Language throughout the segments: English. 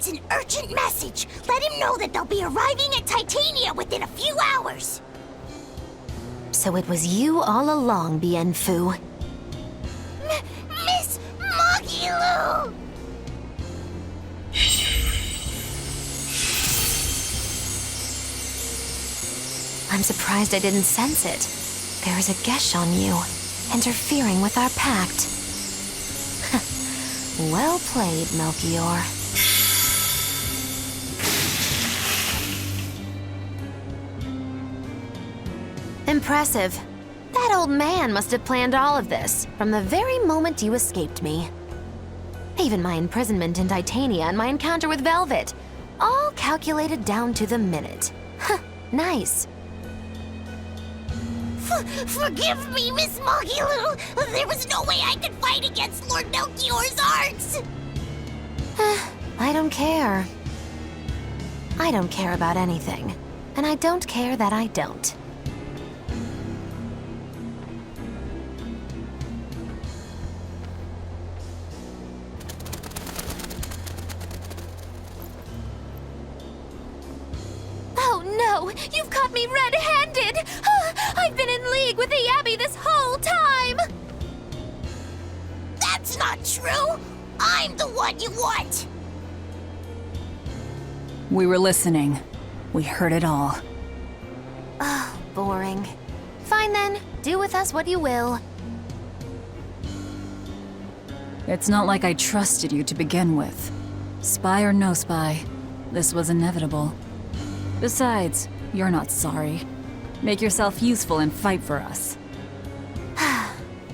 It's an urgent message. Let him know that they'll be arriving at Titania within a few hours. So it was you all along, Bienfu. Miss Magilu! I'm surprised I didn't sense it. There is a gesh on you, interfering with our pact. Well played, Melchior. Impressive. That old man must have planned all of this from the very moment you escaped me. Even my imprisonment in Titania and my encounter with Velvet, all calculated down to the minute. Nice. Forgive me, Miss Magilu. There was no way I could fight against Lord Melchior's arts. I don't care. I don't care about anything. And I don't care that I don't. Oh no! You've caught me red-handed! I've been in league with the Abbey this whole time! That's not true! I'm the one you want! We were listening. We heard it all. Oh, boring. Fine then, do with us what you will. It's not like I trusted you to begin with. Spy or no spy, this was inevitable. Besides, you're not sorry. Make yourself useful and fight for us.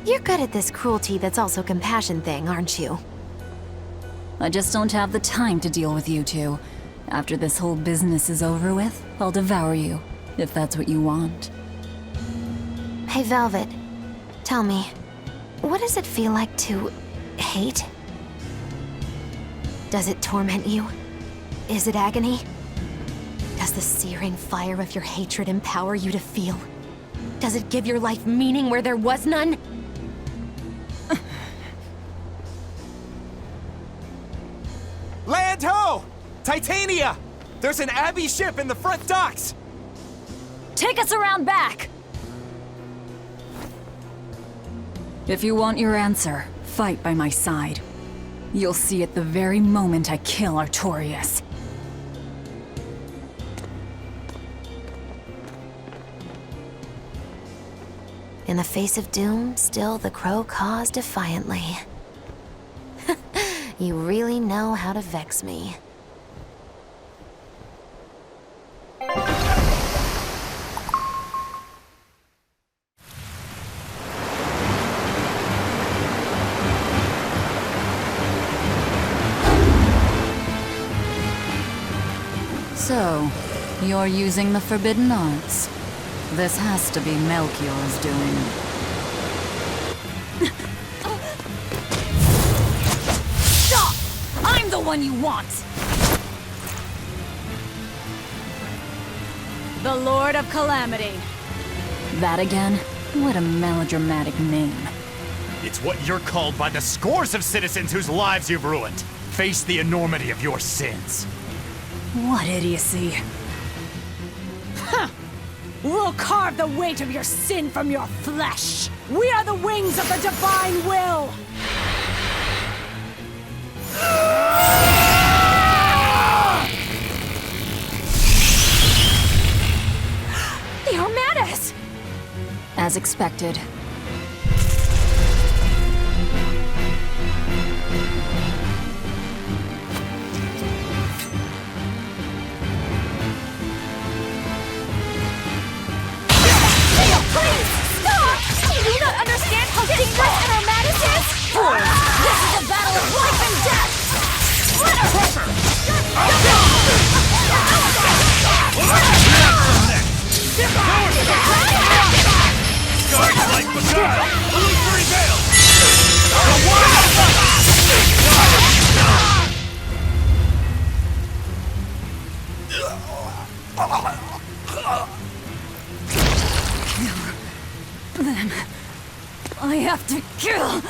You're good at this cruelty that's also compassion thing, aren't you? I just don't have the time to deal with you two. After this whole business is over with, I'll devour you, if that's what you want. Hey, Velvet. Tell me, what does it feel like to hate? Does it torment you? Is it agony? Does the searing fire of your hatred empower you to feel? Does it give your life meaning where there was none? Land ho! Titania! There's an Abbey ship in the front docks! Take us around back! If you want your answer, fight by my side. You'll see it the very moment I kill Artorias. In the face of doom, still the crow caws defiantly. You really know how to vex me. So, you're using the forbidden arts. This has to be Melchior's doing. Stop! I'm the one you want! The Lord of Calamity. That again? What a melodramatic name. It's what you're called by the scores of citizens whose lives you've ruined. Face the enormity of your sins. What idiocy. We'll carve the weight of your sin from your flesh! We are the wings of the divine will! The Armatis! As expected. You do not understand how dangerous an Armatis is? Fools! This is a battle of life and death! Guards like Bagara! Only prevails! Them. I have to kill.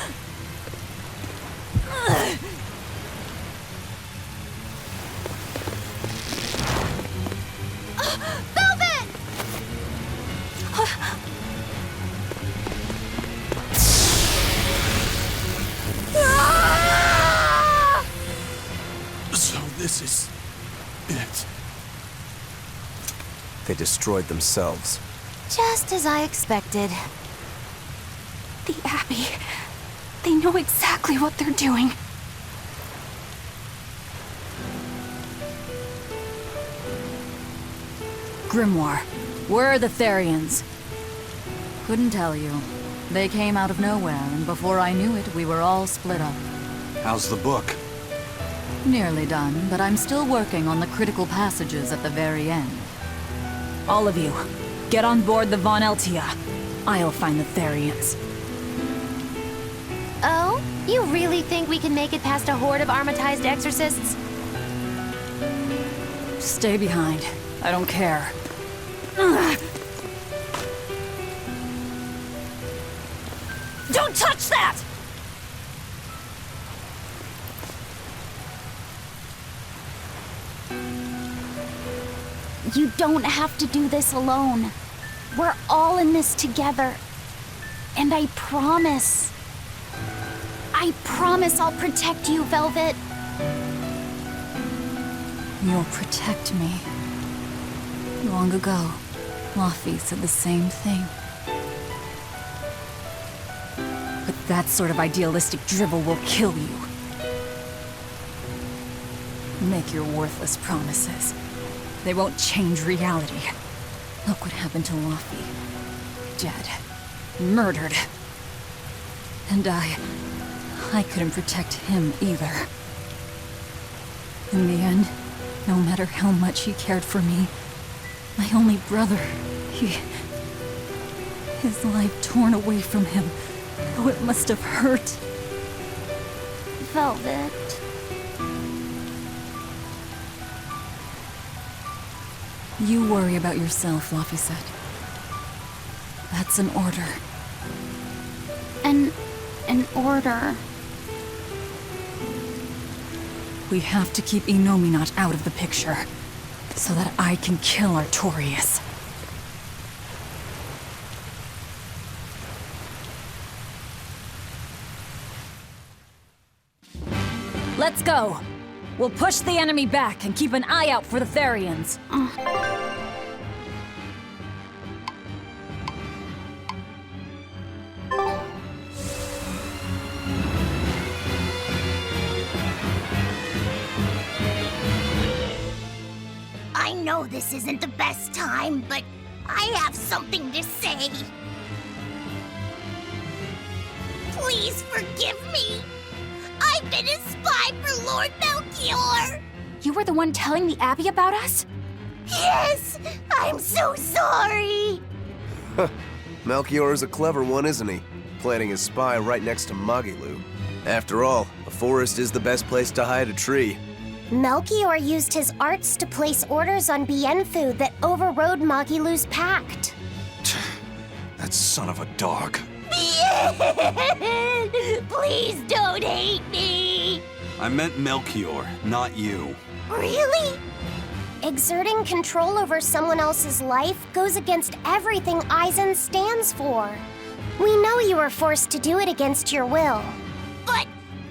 They destroyed themselves. Just as I expected. The Abbey. They know exactly what they're doing. Grimoire, where are the Therians? Couldn't tell you. They came out of nowhere, and before I knew it, we were all split up. How's the book? Nearly done, but I'm still working on the critical passages at the very end. All of you, get on board the Von Eltia. I'll find the Therians. Oh? You really think we can make it past a horde of armatized exorcists? Stay behind. I don't care. Don't touch that! You don't have to do this alone. We're all in this together. And I promise I'll protect you, Velvet. You'll protect me. Long ago, Laffy said the same thing. But that sort of idealistic drivel will kill you. Make your worthless promises. They won't change reality. Look what happened to Laffy. Dead. Murdered. And I couldn't protect him either. In the end, no matter how much he cared for me, my only brother, his life torn away from him. Oh, it must have hurt. Velvet. You worry about yourself, Laffy said. That's an order. An order. We have to keep Innominat out of the picture, so that I can kill Artorius. Let's go! We'll push the enemy back and keep an eye out for the Therians. I know this isn't the best time, but I have something to say. Please forgive me. I've been a spy for Lord Melchior. You were the one telling the Abbey about us? Yes, I'm so sorry. Melchior is a clever one, isn't he? Planting his spy right next to Magilu. After all, a forest is the best place to hide a tree. Melchior used his arts to place orders on Bienfu that overrode Magilu's pact. That son of a dog. Please don't hate me. I meant Melchior, not you. Really? Exerting control over someone else's life goes against everything Eisen stands for. We know you were forced to do it against your will. But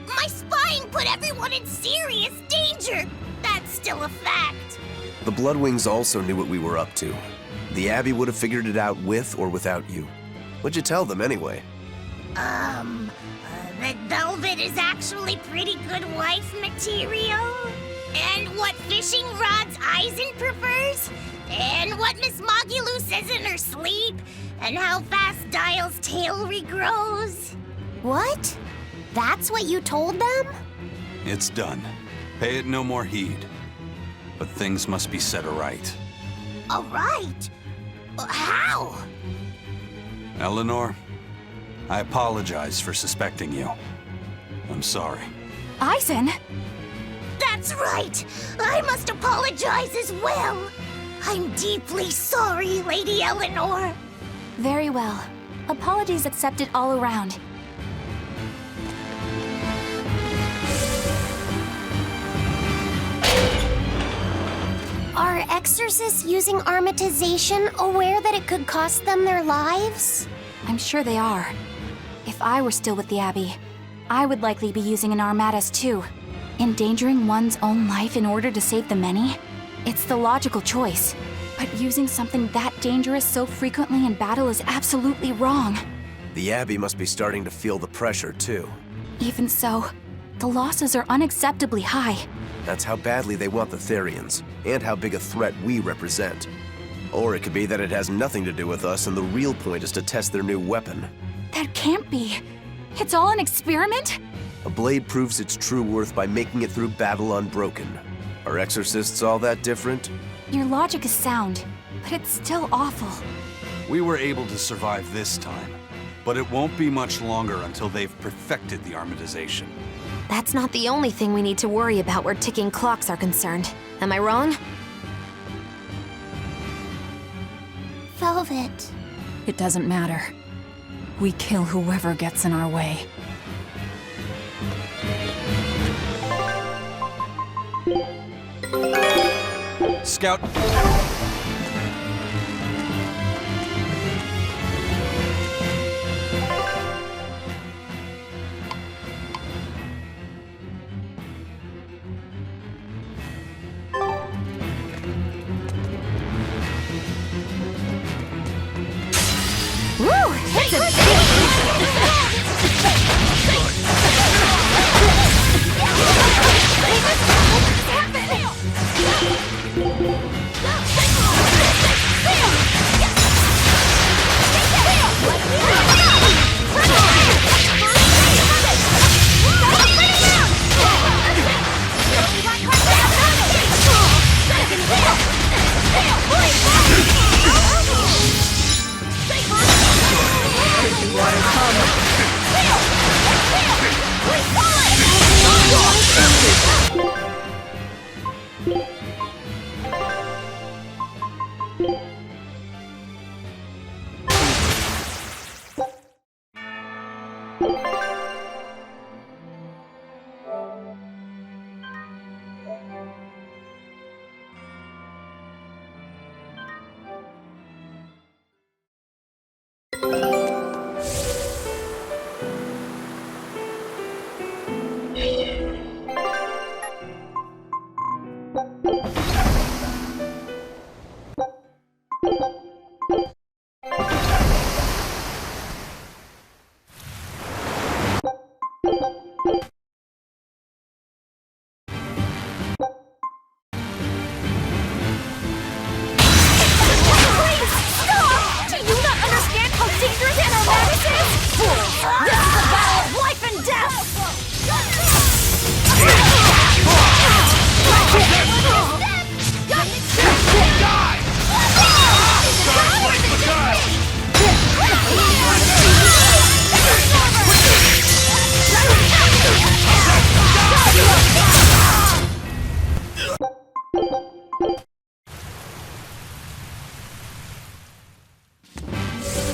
my spying put everyone in serious danger. That's still a fact. The Bloodwings also knew what we were up to. The Abbey would have figured it out with or without you. What'd you tell them anyway? That Velvet is actually pretty good wife material. And what fishing rods Eisen prefers. And what Miss Magilu says in her sleep. And how fast Dial's tail regrows. What? That's what you told them? It's done. Pay it no more heed. But things must be set aright. All right. How? Eleanor, I apologize for suspecting you. I'm sorry. Eisen? That's right. I must apologize as well. I'm deeply sorry, Lady Eleanor. Very well. Apologies accepted all around. Are exorcists using Armatization aware that it could cost them their lives? I'm sure they are. If I were still with the Abbey, I would likely be using an Armatus too. Endangering one's own life in order to save the many? It's the logical choice. But using something that dangerous so frequently in battle is absolutely wrong. The Abbey must be starting to feel the pressure, too. Even so, the losses are unacceptably high. That's how badly they want the Therians, and how big a threat we represent. Or it could be that it has nothing to do with us, and the real point is to test their new weapon. That can't be. It's all an experiment? A blade proves its true worth by making it through battle unbroken. Are exorcists all that different? Your logic is sound, but it's still awful. We were able to survive this time, but it won't be much longer until they've perfected the Armatization. That's not the only thing we need to worry about where ticking clocks are concerned. Am I wrong? Velvet. It doesn't matter. We kill whoever gets in our way. Scout. Woo! It's a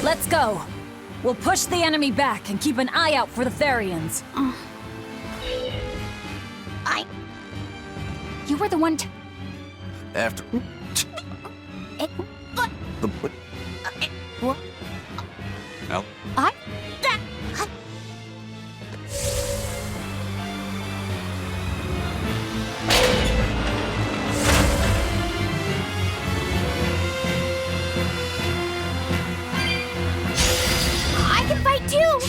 Let's go! We'll push the enemy back and keep an eye out for the Therians. You were the one to... After... What? Well, I can fight too!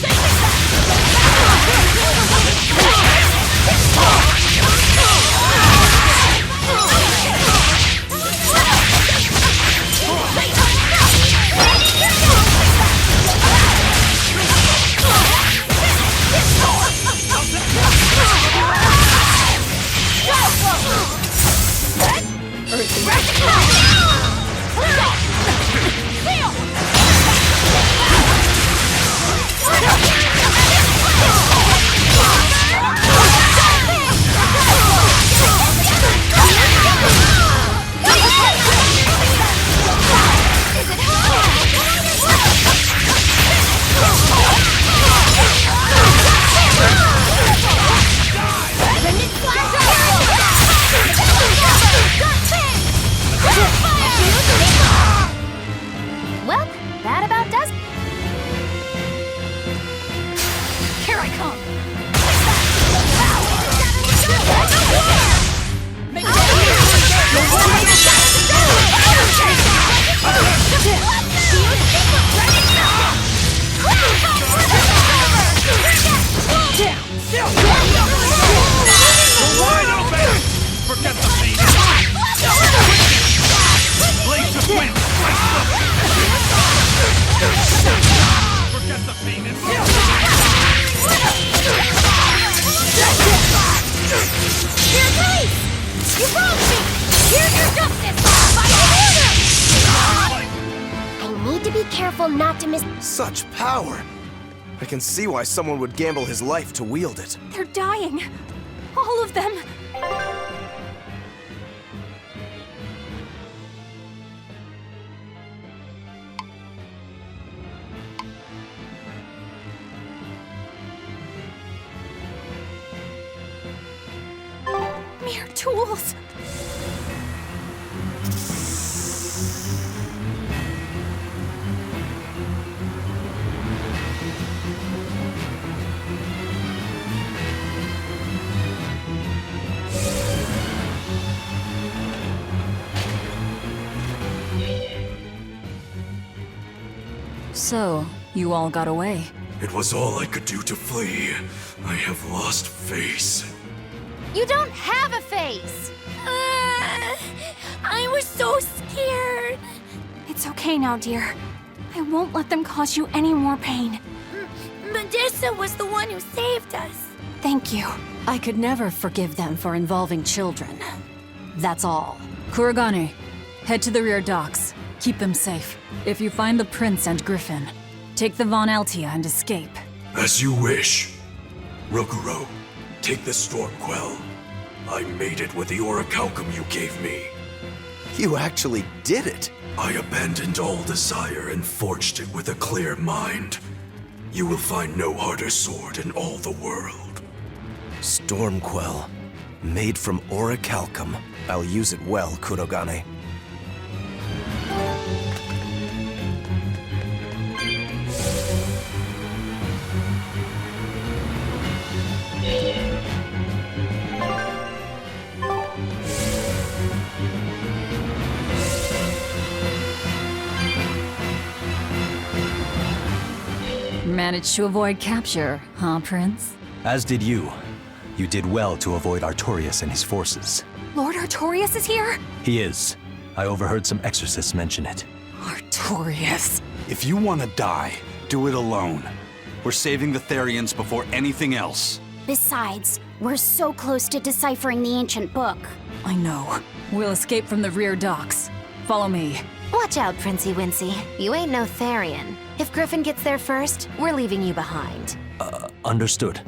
careful not to miss. Such power! I can see why someone would gamble his life to wield it. They're dying. All of them. Mere tools. So, you all got away. It was all I could do to flee. I have lost face. You don't have a face! I was so scared. It's okay now, dear. I won't let them cause you any more pain. Medusa was the one who saved us. Thank you. I could never forgive them for involving children. That's all. Kurogane, head to the rear docks. Keep them safe. If you find the prince and Griffin, take the Von Eltia and escape. As you wish. Rokuro, take the Stormquell. I made it with the orichalcum you gave me. You actually did it! I abandoned all desire and forged it with a clear mind. You will find no harder sword in all the world. Stormquell. Made from orichalcum. I'll use it well, Kurogane. Managed to avoid capture, huh, Prince? As did you. You did well to avoid Artorias and his forces. Lord Artorias is here? He is. I overheard some exorcists mention it. Artorias. If you want to die, do it alone. We're saving the Therians before anything else. Besides, we're so close to deciphering the ancient book. I know. We'll escape from the rear docks. Follow me. Watch out, Princey Wincy. You ain't no Therian. If Griffin gets there first, we're leaving you behind. Understood.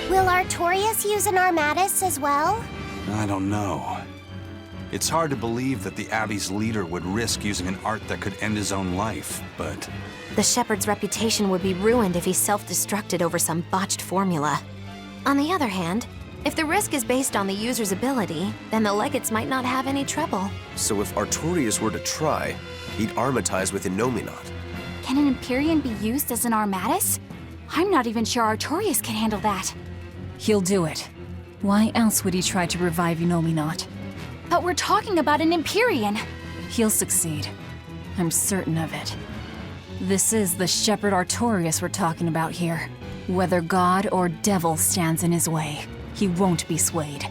Will Artorias use an Armatus as well? I don't know. It's hard to believe that the Abbey's leader would risk using an art that could end his own life, but... The Shepherd's reputation would be ruined if he self-destructed over some botched formula. On the other hand, if the risk is based on the user's ability, then the Legates might not have any trouble. So if Artorias were to try, he'd armatize with Innominat. Can an Empyrean be used as an Armatus? I'm not even sure Artorias can handle that. He'll do it. Why else would he try to revive Inominat? But we're talking about an Empyrean. He'll succeed. I'm certain of it. This is the Shepherd Artorias we're talking about here. Whether god or devil stands in his way, he won't be swayed.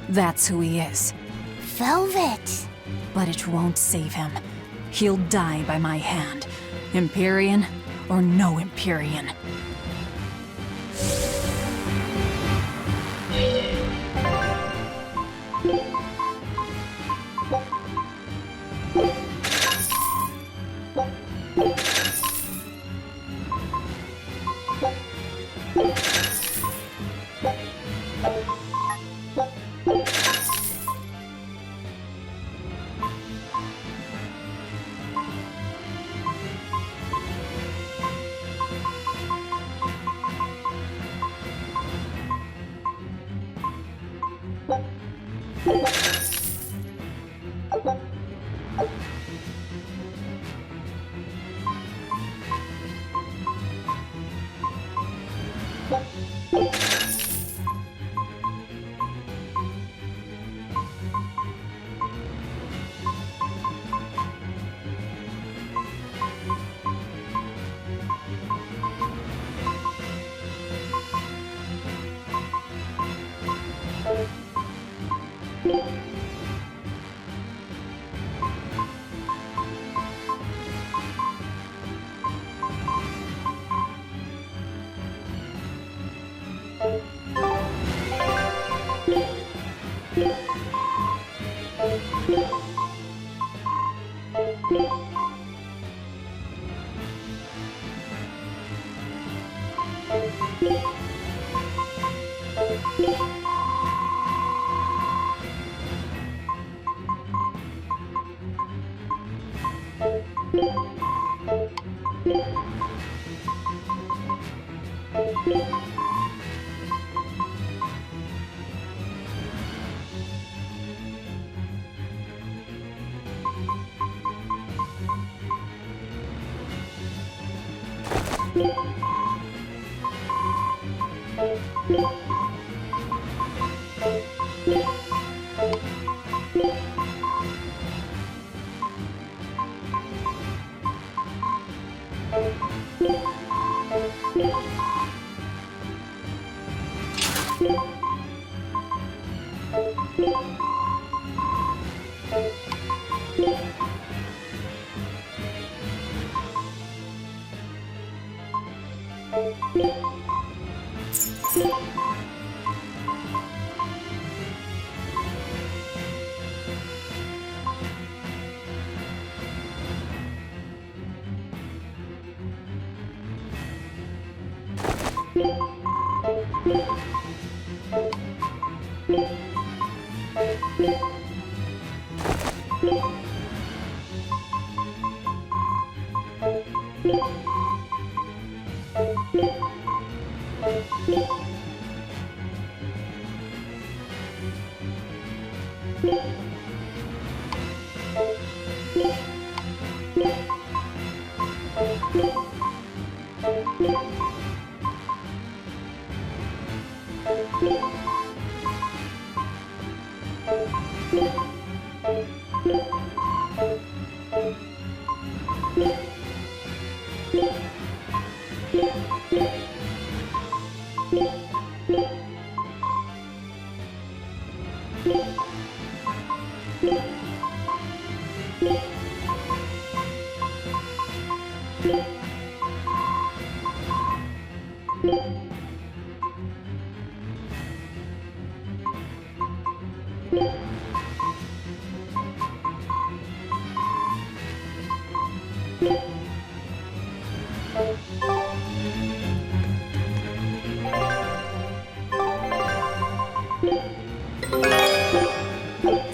That's who he is. Velvet. But it won't save him. He'll die by my hand. Empyrean or no Empyrean.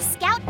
Scout.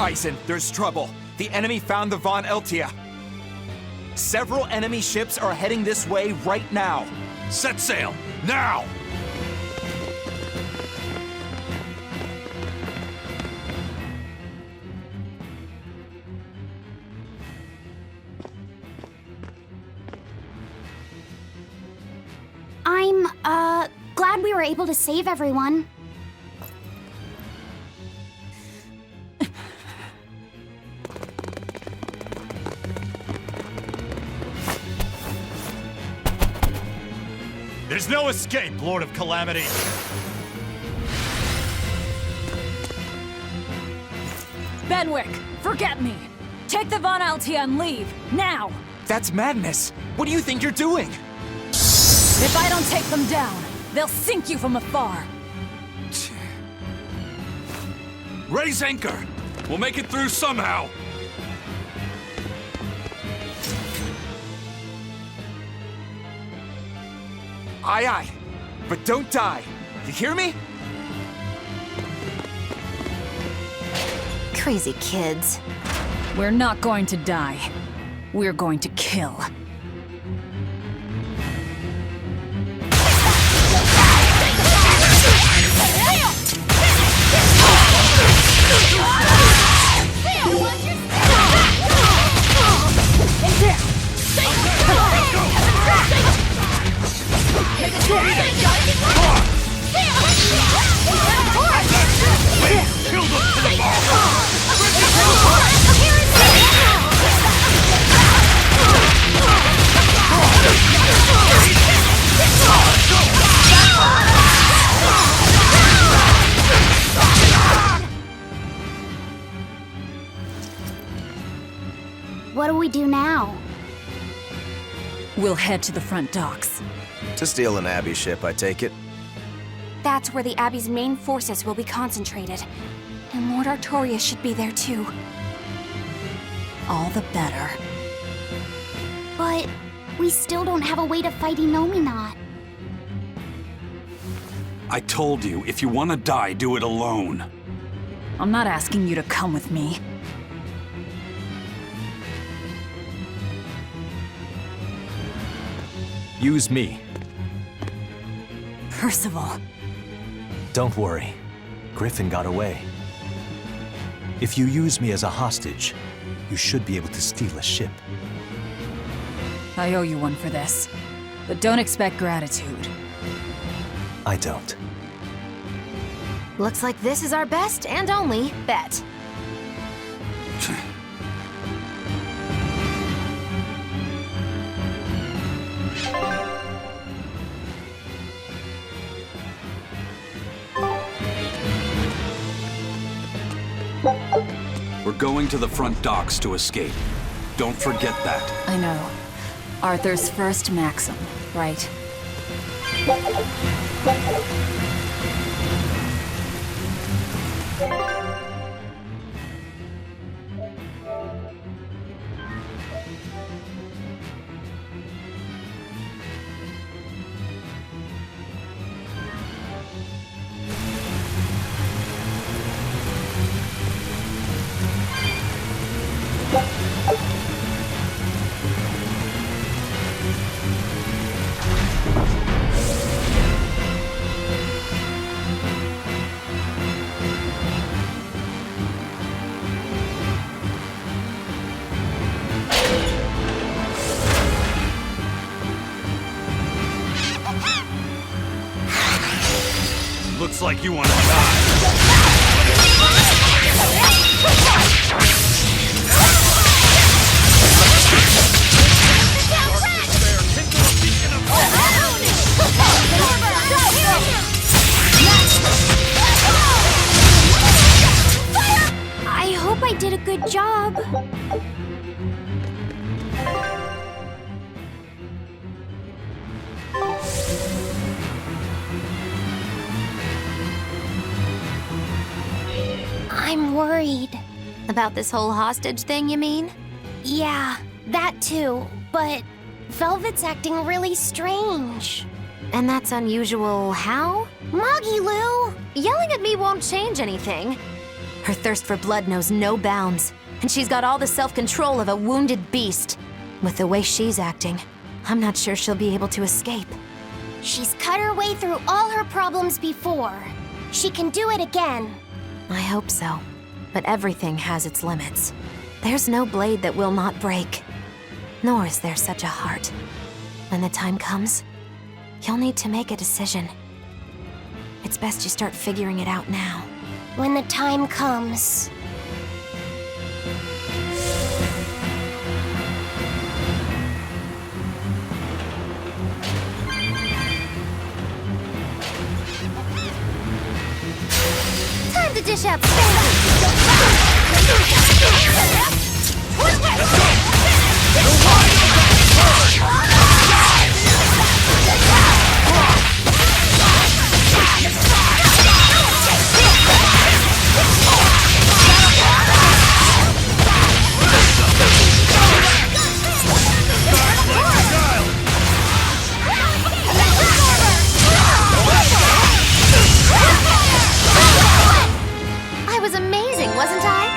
Eisen, there's trouble. The enemy found the Von Eltia. Several enemy ships are heading this way right now. Set sail, now! I'm, glad we were able to save everyone. There's no escape, Lord of Calamity! Benwick, forget me! Take the Von Eltia and leave, now! That's madness! What do you think you're doing? If I don't take them down, they'll sink you from afar! Raise anchor! We'll make it through somehow! Aye, aye. But don't die. You hear me? Crazy kids. We're not going to die. We're going to kill. What do we do now? We'll head to the front docks. To steal an Abbey ship, I take it. That's where the Abbey's main forces will be concentrated. And Lord Artorias should be there too. All the better. But we still don't have a way to fight Innominat. I told you, if you want to die, do it alone. I'm not asking you to come with me. Use me. Percival. Don't worry. Griffin got away. If you use me as a hostage, you should be able to steal a ship. I owe you one for this. But don't expect gratitude. I don't. Looks like this is our best and only bet. We're going to the front docks to escape. Don't forget that. I know. Arthur's first maxim, right? Looks like you want to die. I hope I did a good job. I'm worried. About this whole hostage thing, you mean? Yeah, that too. But Velvet's acting really strange. And that's unusual how? Magilou! Yelling at me won't change anything. Her thirst for blood knows no bounds, and she's got all the self-control of a wounded beast. With the way she's acting, I'm not sure she'll be able to escape. She's cut her way through all her problems before. She can do it again. I hope so. But everything has its limits. There's no blade that will not break. Nor is there such a heart. When the time comes, you'll need to make a decision. It's best you start figuring it out now. When the time comes. dish out spanking. I was amazing, wasn't I?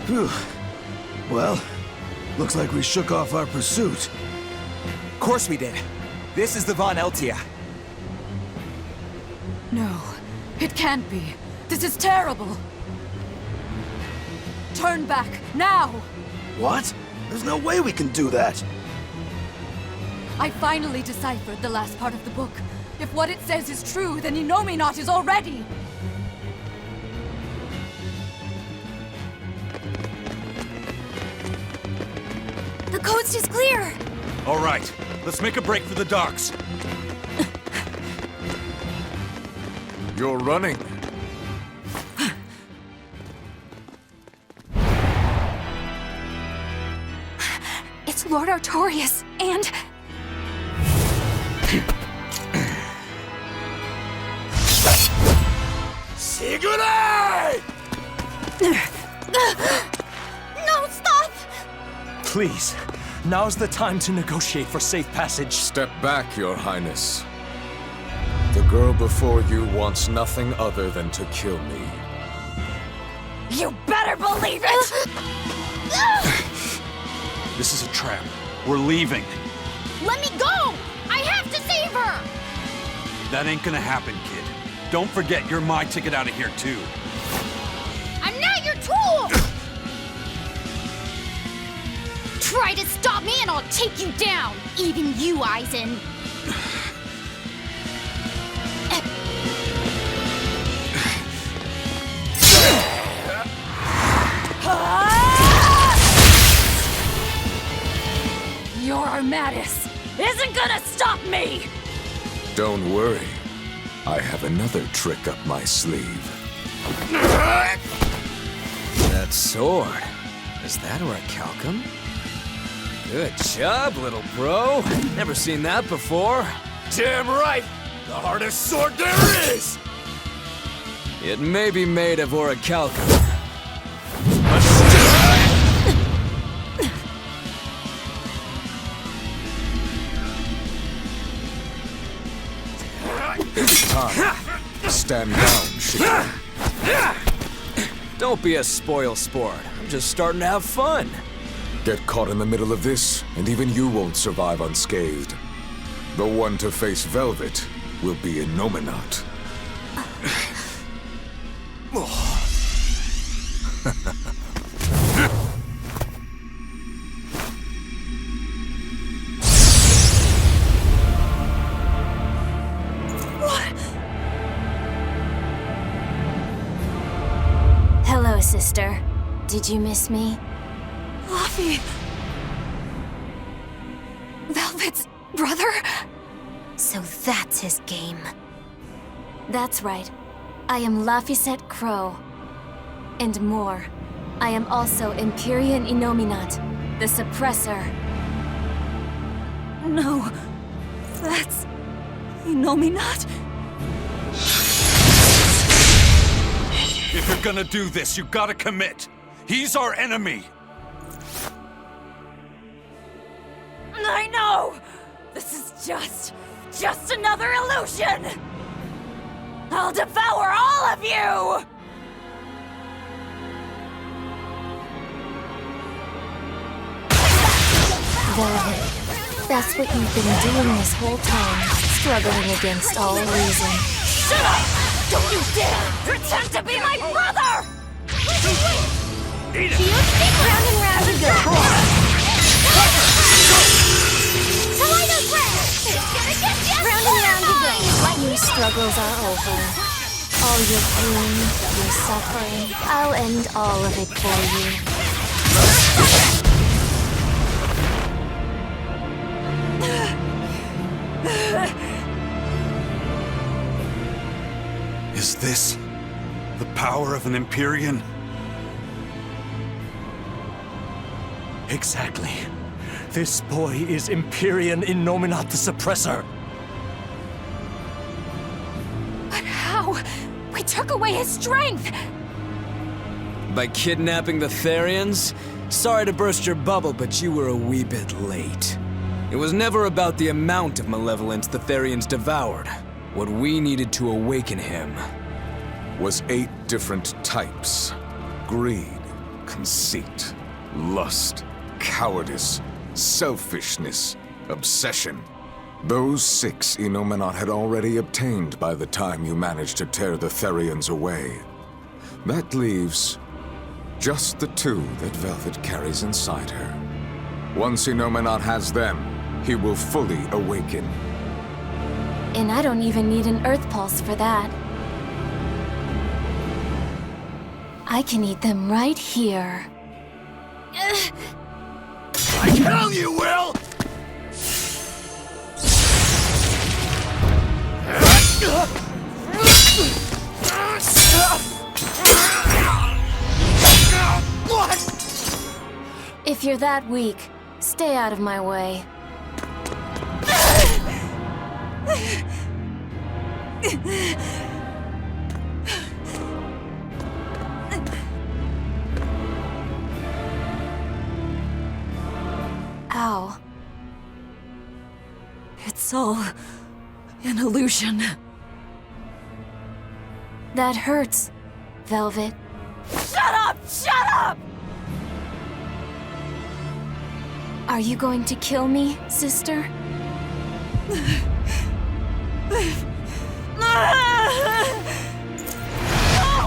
Phew. Well, looks like we shook off our pursuit. Of course we did. This is the Von Eltia. No, it can't be. This is terrible. Turn back, now! What? There's no way we can do that. I finally deciphered the last part of the book. If what it says is true, then Inominat is already... The coast is clear! All right, let's make a break for the docks. You're running. It's Lord Artorias, and... Sigurd! No, stop! Please, now's the time to negotiate for safe passage. Step back, Your Highness. The girl before you wants nothing other than to kill me. You better believe it! This is a trap. We're leaving. Let me go! I have to save her! That ain't gonna happen, kid. Don't forget you're my ticket out of here, too. I'm not your tool! Try to stop me and I'll take you down! Even you, Eisen! Your Armatis isn't gonna stop me! Don't worry. I have another trick up my sleeve. That sword. Is that orichalcum? Good job, little bro. Never seen that before. Damn right! The hardest sword there is! It may be made of orichalcum. It's time. Stand down, Shikara. Don't be a spoil sport. I'm just starting to have fun. Get caught in the middle of this, and even you won't survive unscathed. The one to face Velvet will be Innominat. Hello, sister. Did you miss me? Laffy! Velvet's brother? So that's his game. That's right. I am Laphicet Crow. And more. I am also Empyrean Innominat, the Suppressor. No. That's... Innominat? If you're gonna do this, you gotta commit. He's our enemy. I know! This is just another illusion! I'll devour all of you! Velvet, that's what you've been doing this whole time, struggling against all reason. Shut up! Don't you dare pretend to be my brother! Round and round you go. Round and round you go. Your struggles are over. All your pain, your suffering, I'll end all of it for you. Is this the power of an Empyrean? Exactly. This boy is Empyrean Innominat the Suppressor. But how? We took away his strength! By kidnapping the Therians? Sorry to burst your bubble, but you were a wee bit late. It was never about the amount of malevolence the Therians devoured. What we needed to awaken him was 8 different types. Greed, conceit, lust, cowardice, selfishness, obsession. Those 6 Inominat had already obtained by the time you managed to tear the Therians away. That leaves just the 2 that Velvet carries inside her. Once Inominat has them, he will fully awaken. And I don't even need an Earth Pulse for that. I can eat them right here. I tell you, Will! If you're that weak, stay out of my way. Ow. It's all an illusion. That hurts, Velvet. Shut up! Shut up! Are you going to kill me, sister? Go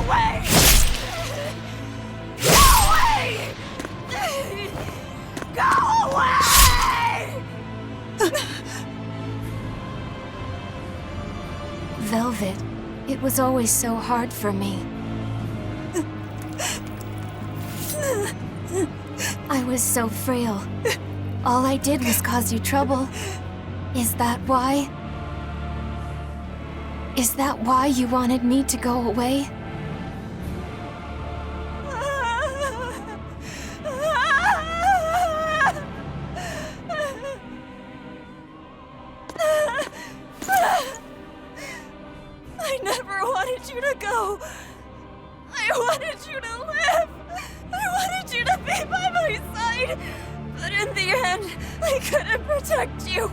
away! Go away! Go away! Velvet, it was always so hard for me. I was so frail. All I did was cause you trouble. Is that why? Is that why you wanted me to go away? I never wanted you to go. I wanted you to live. I wanted you to be by my side. But in the end, I couldn't protect you.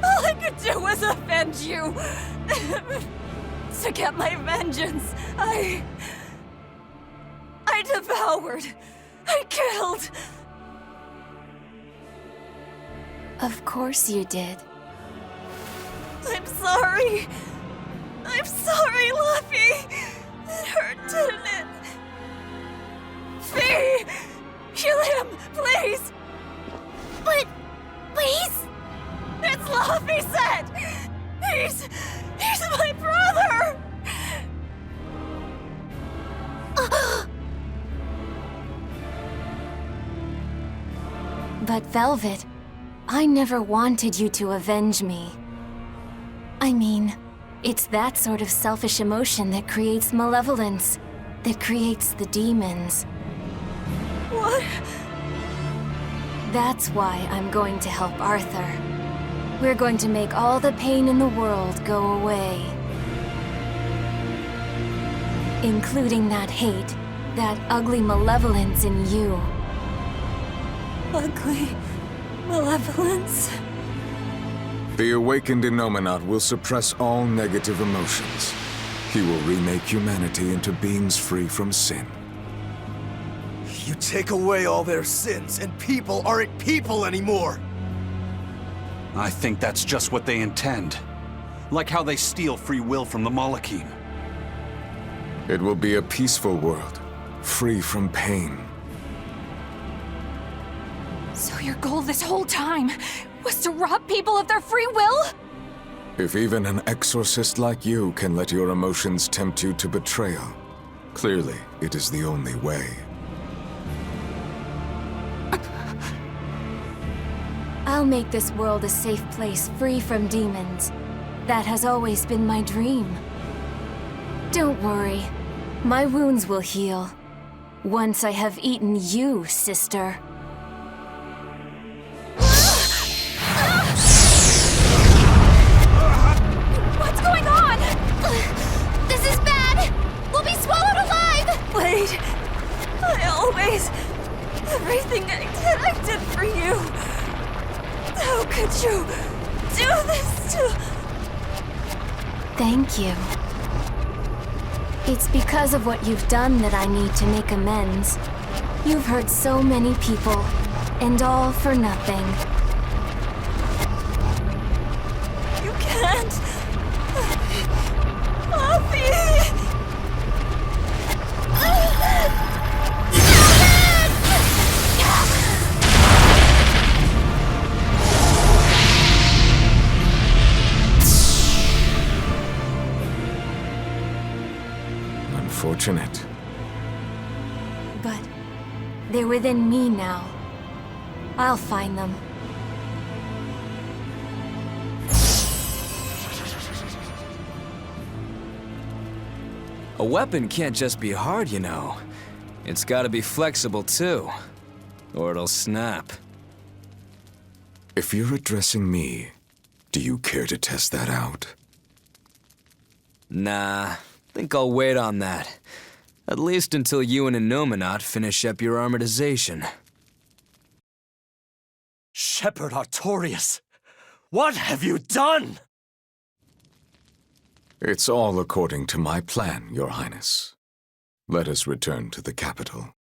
All I could do was avenge you. To get my vengeance, I devoured. I killed. Of course you did. I'm sorry. I'm sorry, Luffy. It hurt, didn't it? Fee! Kill him, please! But, please? It's Luffy said! He's my brother! But Velvet, I never wanted you to avenge me. I mean, it's that sort of selfish emotion that creates malevolence, that creates the demons. What? That's why I'm going to help Arthur. We're going to make all the pain in the world go away. Including that hate, that ugly malevolence in you. Ugly malevolence? The awakened Innominat will suppress all negative emotions. He will remake humanity into beings free from sin. You take away all their sins, and people aren't people anymore! I think that's just what they intend. Like how they steal free will from the Malachim. It will be a peaceful world, free from pain. So your goal this whole time was to rob people of their free will? If even an exorcist like you can let your emotions tempt you to betrayal, clearly it is the only way. I'll make this world a safe place free from demons. That has always been my dream. Don't worry. My wounds will heal. Once I have eaten you, sister. What's going on? This is bad! We'll be swallowed alive! Wait. Everything I did for you. How could you do this to... Thank you. It's because of what you've done that I need to make amends. You've hurt so many people, and all for nothing. You can't... Abbey! Unfortunate. But they're within me now. I'll find them. A weapon can't just be hard, you know. It's gotta be flexible, too. Or it'll snap. If you're addressing me, do you care to test that out? Nah, think I'll wait on that. At least until you and Innominat finish up your Armatization. Shepherd Artorius, what have you done? It's all according to my plan, Your Highness. Let us return to the capital.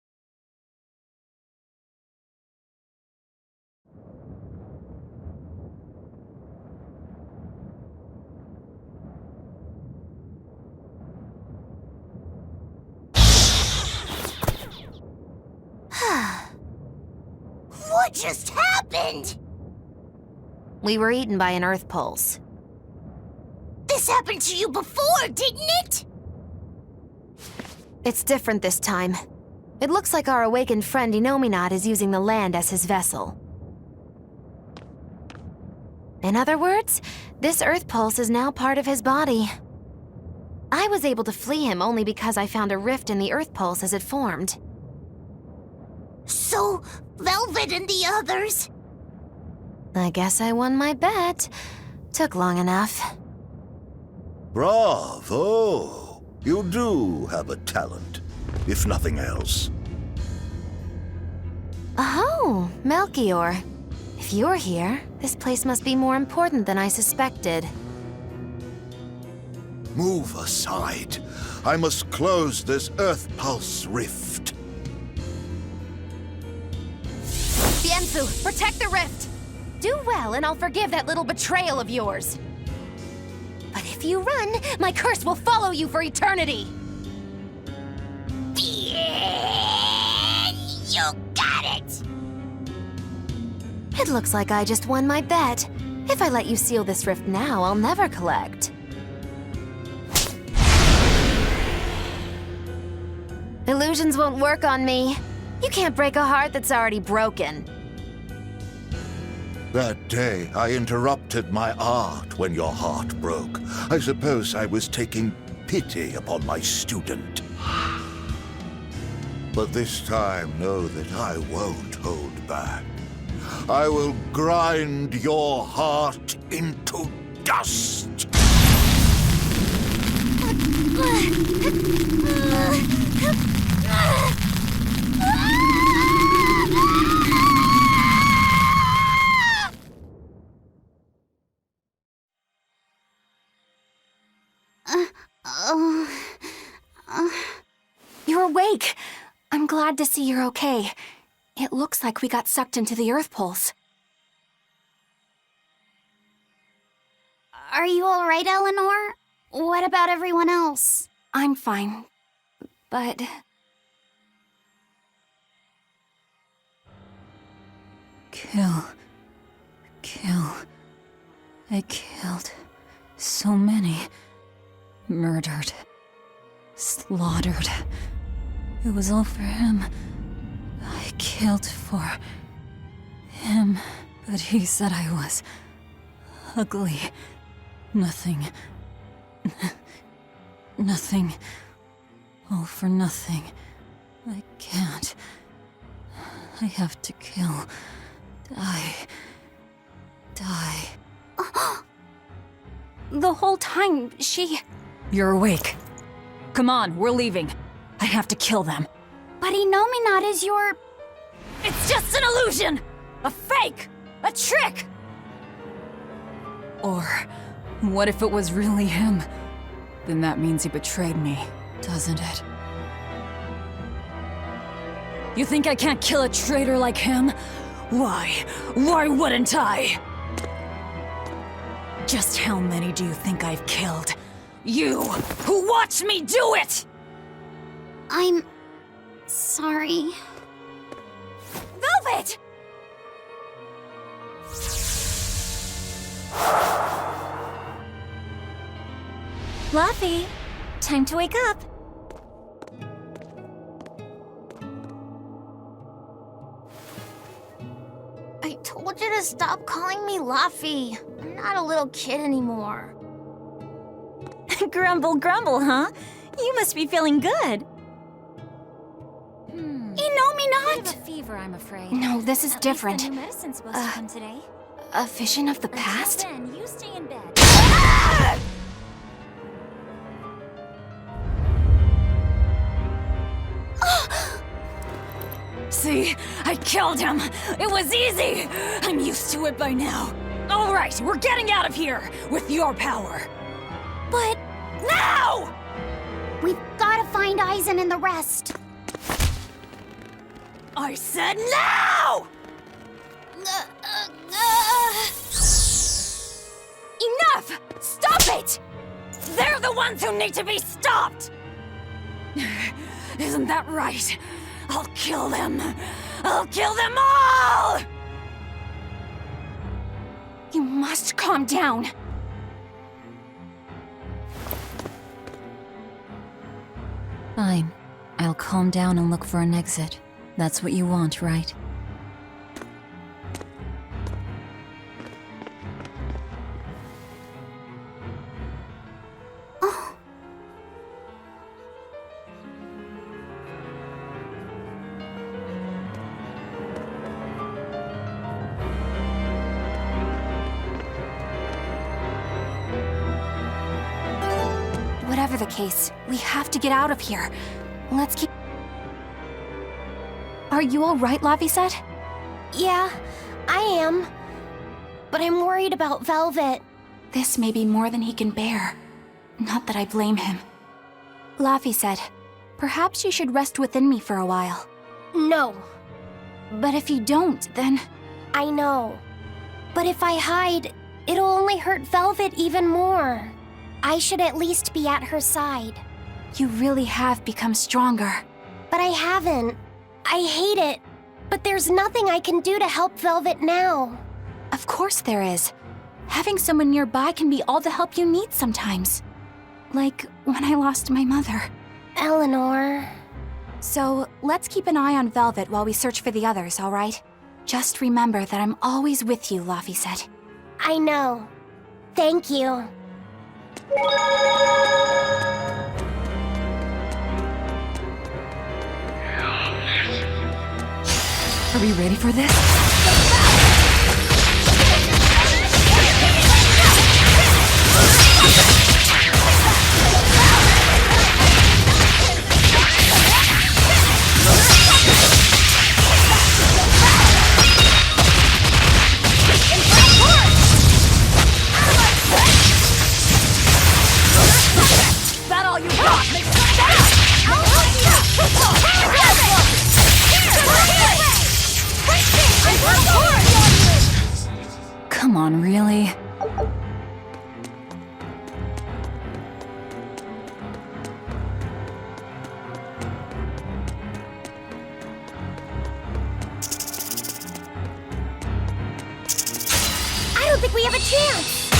What just happened? We were eaten by an Earth pulse. This happened to you before, didn't it? It's different this time. It looks like our awakened friend Innominat is using the land as his vessel. In other words, this Earth pulse is now part of his body. I was able to flee him only because I found a rift in the Earth pulse as it formed. So, Velvet and the others? I guess I won my bet. Took long enough. Bravo! You do have a talent, if nothing else. Oh, Melchior. If you're here, this place must be more important than I suspected. Move aside. I must close this Earth Pulse rift. Bienfu, protect the rift! Do well, and I'll forgive that little betrayal of yours. But if you run, my curse will follow you for eternity! Bien! You got it! It looks like I just won my bet. If I let you seal this rift now, I'll never collect. Illusions won't work on me. You can't break a heart that's already broken. That day, I interrupted my art when your heart broke. I suppose I was taking pity upon my student. But this time, know that I won't hold back. I will grind your heart into dust. You're awake! I'm glad to see you're okay. It looks like we got sucked into the Earth pulse. Are you all right, Eleanor? What about everyone else? I'm fine, but... Kill. I killed So many. Murdered. Slaughtered. It was all for him. I killed for him, but he said I was ugly. Nothing. Nothing. All for nothing. I can't. I have to kill. Die. The whole time, she... You're awake. Come on, we're leaving. I have to kill them. But Innominat is your... It's just an illusion! A fake! A trick! Or what if it was really him? Then that means he betrayed me, doesn't it? You think I can't kill a traitor like him? Why? Why wouldn't I? Just how many do you think I've killed? You, who watched me do it! I'm... sorry. Velvet! Fluffy, time to wake up. I told you to stop calling me Luffy. I'm not a little kid anymore. Grumble, grumble, huh? You must be feeling good. Innominat! Bit of a fever, I'm afraid. No, this is At different. least the new medicine's supposed to come today. A vision of the past? Until then, you stay in bed. See? I killed him! It was easy! I'm used to it by now. Alright, we're getting out of here! With your power! But... Now! We've gotta find Aizen and the rest. I said now! Enough! Stop it! They're the ones who need to be stopped! Isn't that right? I'll kill them! I'll kill them all! You must calm down. Fine. I'll calm down and look for an exit. That's what you want, right? Whatever the case, we have to get out of here. Let's keep... Are you alright, Lavi? Yeah, I am. But I'm worried about Velvet. This may be more than he can bear. Not that I blame him. Lavi, perhaps you should rest within me for a while. No. But if you don't, then... I know. But if I hide, it'll only hurt Velvet even more. I should at least be at her side. You really have become stronger. But I haven't. I hate it. But there's nothing I can do to help Velvet now. Of course there is. Having someone nearby can be all the help you need sometimes. Like when I lost my mother. Eleanor. So, let's keep an eye on Velvet while we search for the others, alright? Just remember that I'm always with you, Lavi. I know. Thank you. Are we ready for this? That all you got? Make Come on, really? I don't think we have a chance!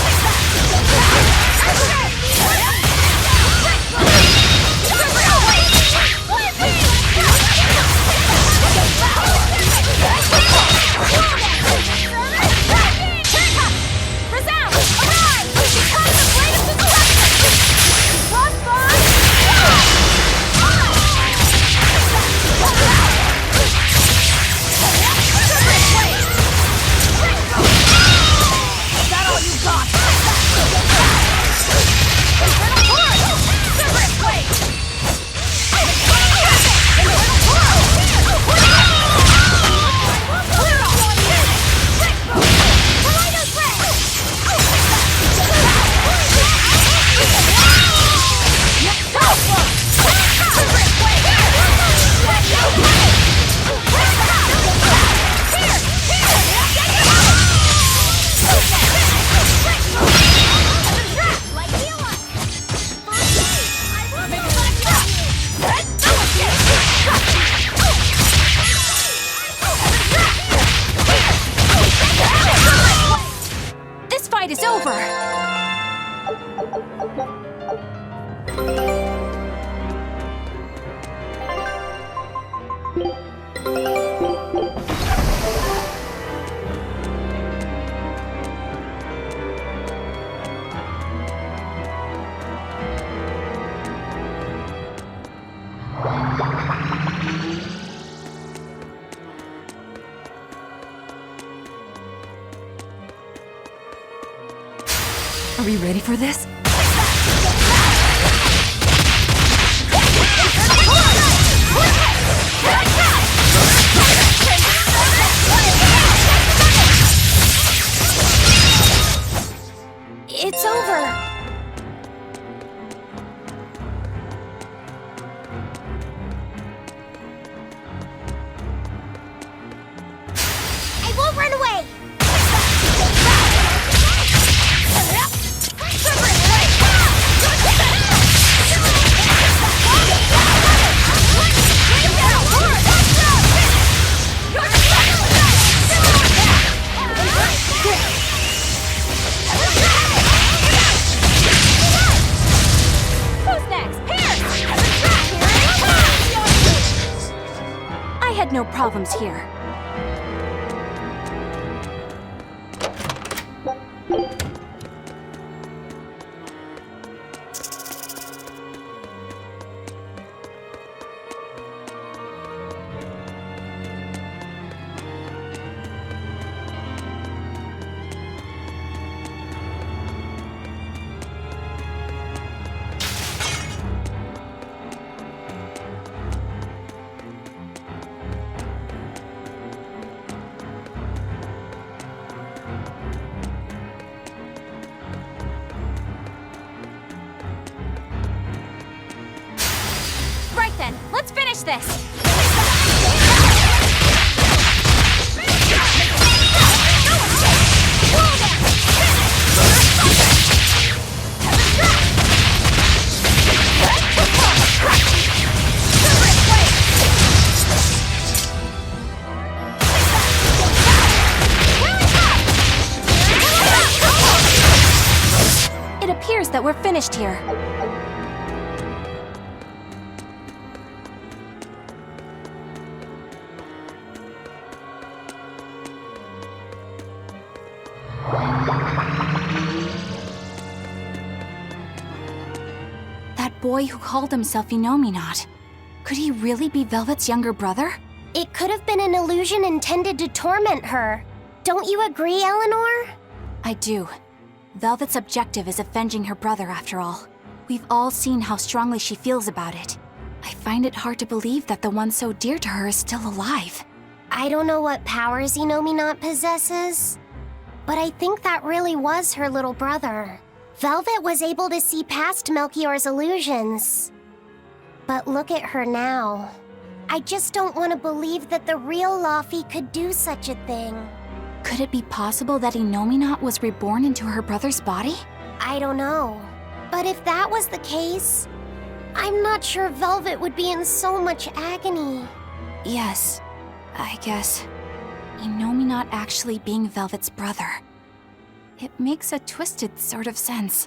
Are we ready for this? It's over. I won't run away. Who's next? I had no problems here. Right then, let's finish this! It appears that we're finished here. That boy who called himself Innominat. Could he really be Velvet's younger brother? It could have been an illusion intended to torment her. Don't you agree, Eleanor? I do. Velvet's objective is avenging her brother, after all. We've all seen how strongly she feels about it. I find it hard to believe that the one so dear to her is still alive. I don't know what powers Innominat possesses, but I think that really was her little brother. Velvet was able to see past Melchior's illusions. But look at her now. I just don't want to believe that the real Laufey could do such a thing. Could it be possible that Innominat was reborn into her brother's body? I don't know. But if that was the case, I'm not sure Velvet would be in so much agony. Yes, I guess. Innominat actually being Velvet's brother. It makes a twisted sort of sense.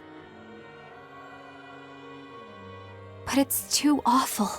But it's too awful.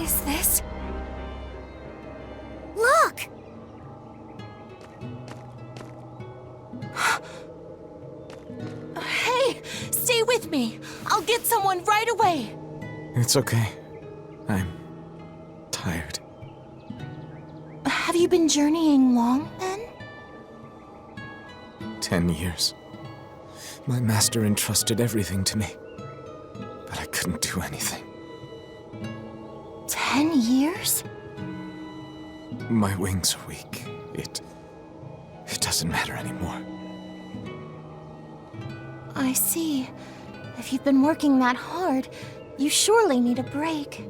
Is this? Look! Hey, stay with me. I'll get someone right away. It's okay. I'm tired. Have you been journeying long, then? 10 years. My master entrusted everything to me, but I couldn't do anything. 10 years? My wings are weak. It doesn't matter anymore. I see. If you've been working that hard, you surely need a break.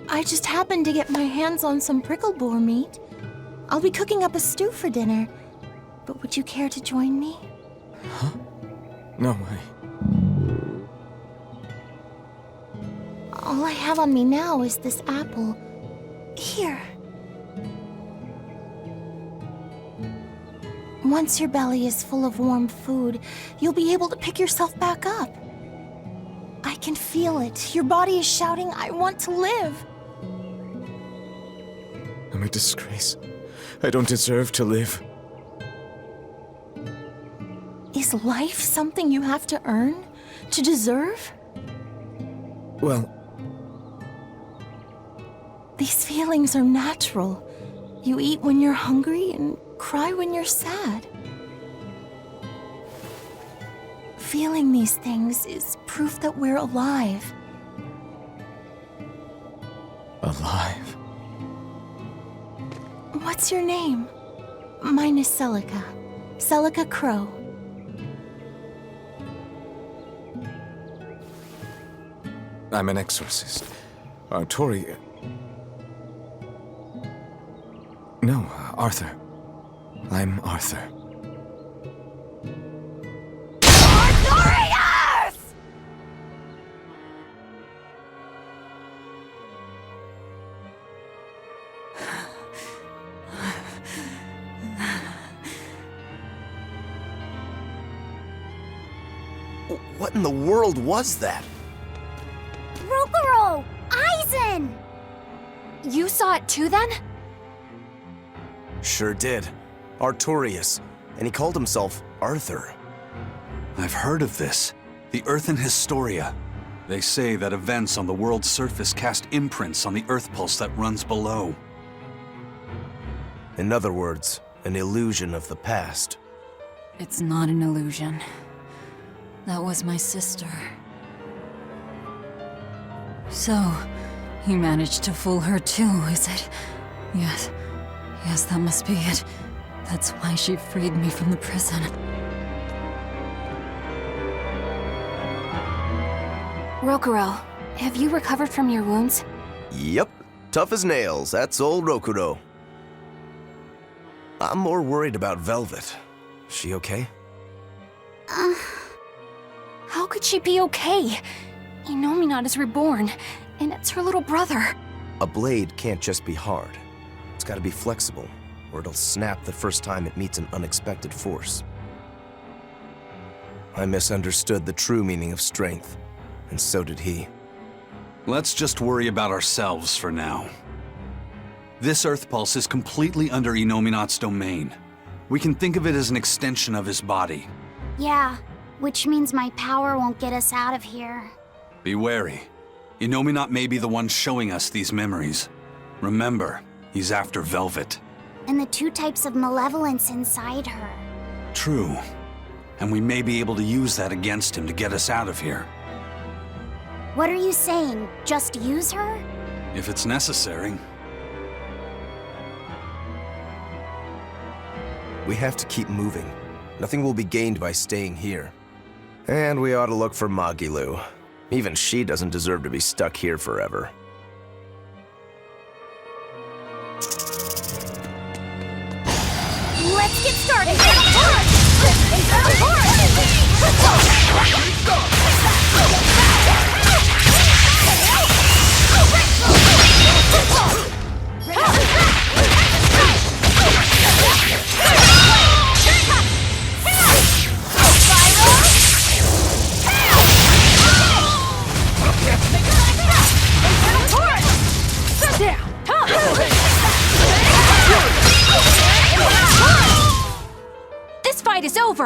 I just happened to get my hands on some prickle boar meat. I'll be cooking up a stew for dinner. But would you care to join me? Huh? No way. All I have on me now is this apple. Here. Once your belly is full of warm food, you'll be able to pick yourself back up. I can feel it. Your body is shouting, I want to live. I'm a disgrace. I don't deserve to live. Is life something you have to earn? To deserve? Well, these feelings are natural. You eat when you're hungry and cry when you're sad. Feeling these things is proof that we're alive. Alive? What's your name? Mine is Celica. Celica Crow. I'm an exorcist. Tori... No, Arthur. I'm Arthur. Arthurius! What in the world was that? Rokuro! Aizen! You saw it too, then? Sure did. Artorius. And he called himself Arthur. I've heard of this. The Earthn Historia. They say that events on the world's surface cast imprints on the earth pulse that runs below. In other words, an illusion of the past. It's not an illusion. That was my sister. So, you managed to fool her too, is it? Yes. Yes, that must be it. That's why she freed me from the prison. Rokuro, have you recovered from your wounds? Yep. Tough as nails. That's old Rokuro. I'm more worried about Velvet. Is she okay? How could she be okay? Innominat is reborn, and it's her little brother. A blade can't just be hard. It's gotta be flexible, or it'll snap the first time it meets an unexpected force. I misunderstood the true meaning of strength, and so did he. Let's just worry about ourselves for now. This Earth Pulse is completely under Innominat's domain. We can think of it as an extension of his body. Yeah, which means my power won't get us out of here. Be wary. Innominat may be the one showing us these memories. Remember, he's after Velvet. And the two types of malevolence inside her. True. And we may be able to use that against him to get us out of here. What are you saying? Just use her? If it's necessary. We have to keep moving. Nothing will be gained by staying here. And we ought to look for Magilu. Even she doesn't deserve to be stuck here forever. Let's get started!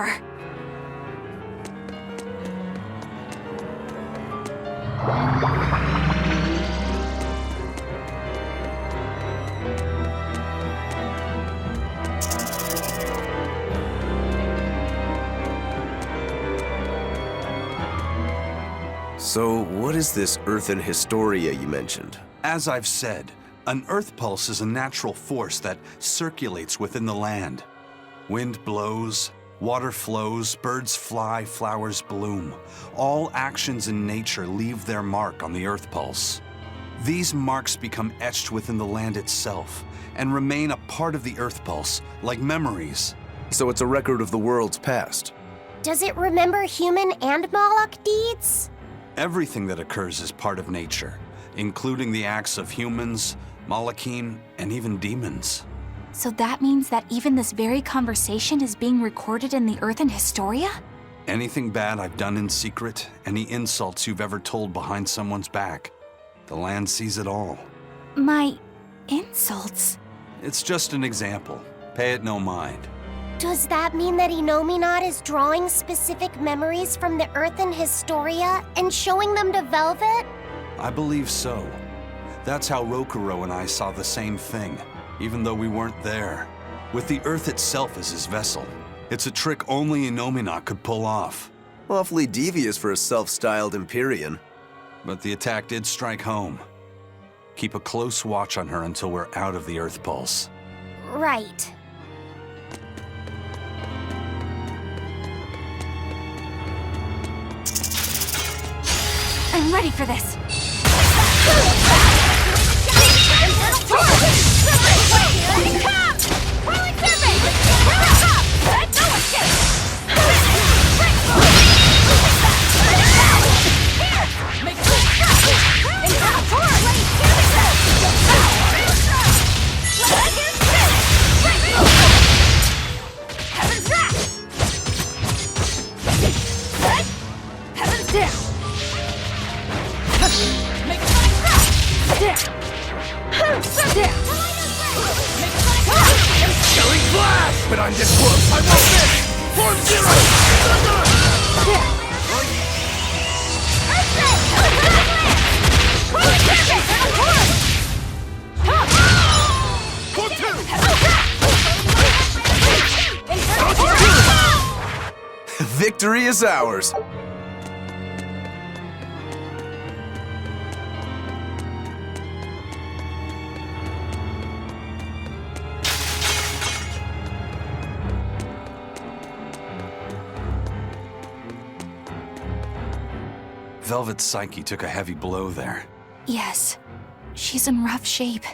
over! So, what is this Earthn Historia you mentioned? As I've said, an earth pulse is a natural force that circulates within the land. Wind blows, water flows, birds fly, flowers bloom. All actions in nature leave their mark on the earth pulse. These marks become etched within the land itself and remain a part of the earth pulse, like memories. So it's a record of the world's past. Does it remember human and Moloch deeds? Everything that occurs is part of nature, including the acts of humans, Malachim, and even demons. So that means that even this very conversation is being recorded in the Earthn Historia? Anything bad I've done in secret, any insults you've ever told behind someone's back, the land sees it all. My insults? It's just an example. Pay it no mind. Does that mean that Innominat is drawing specific memories from the Earthn Historia and showing them to Velvet? I believe so. That's how Rokuro and I saw the same thing, even though we weren't there. With the Earth itself as his vessel. It's a trick only Innominat could pull off. Awfully devious for a self-styled Empyrean. But the attack did strike home. Keep a close watch on her until we're out of the Earth Pulse. Right. I'm ready for this! Killing flash! But I'm this close, I won't miss! Form zero! Victory is ours! Velvet's psyche took a heavy blow there. Yes. She's in rough shape.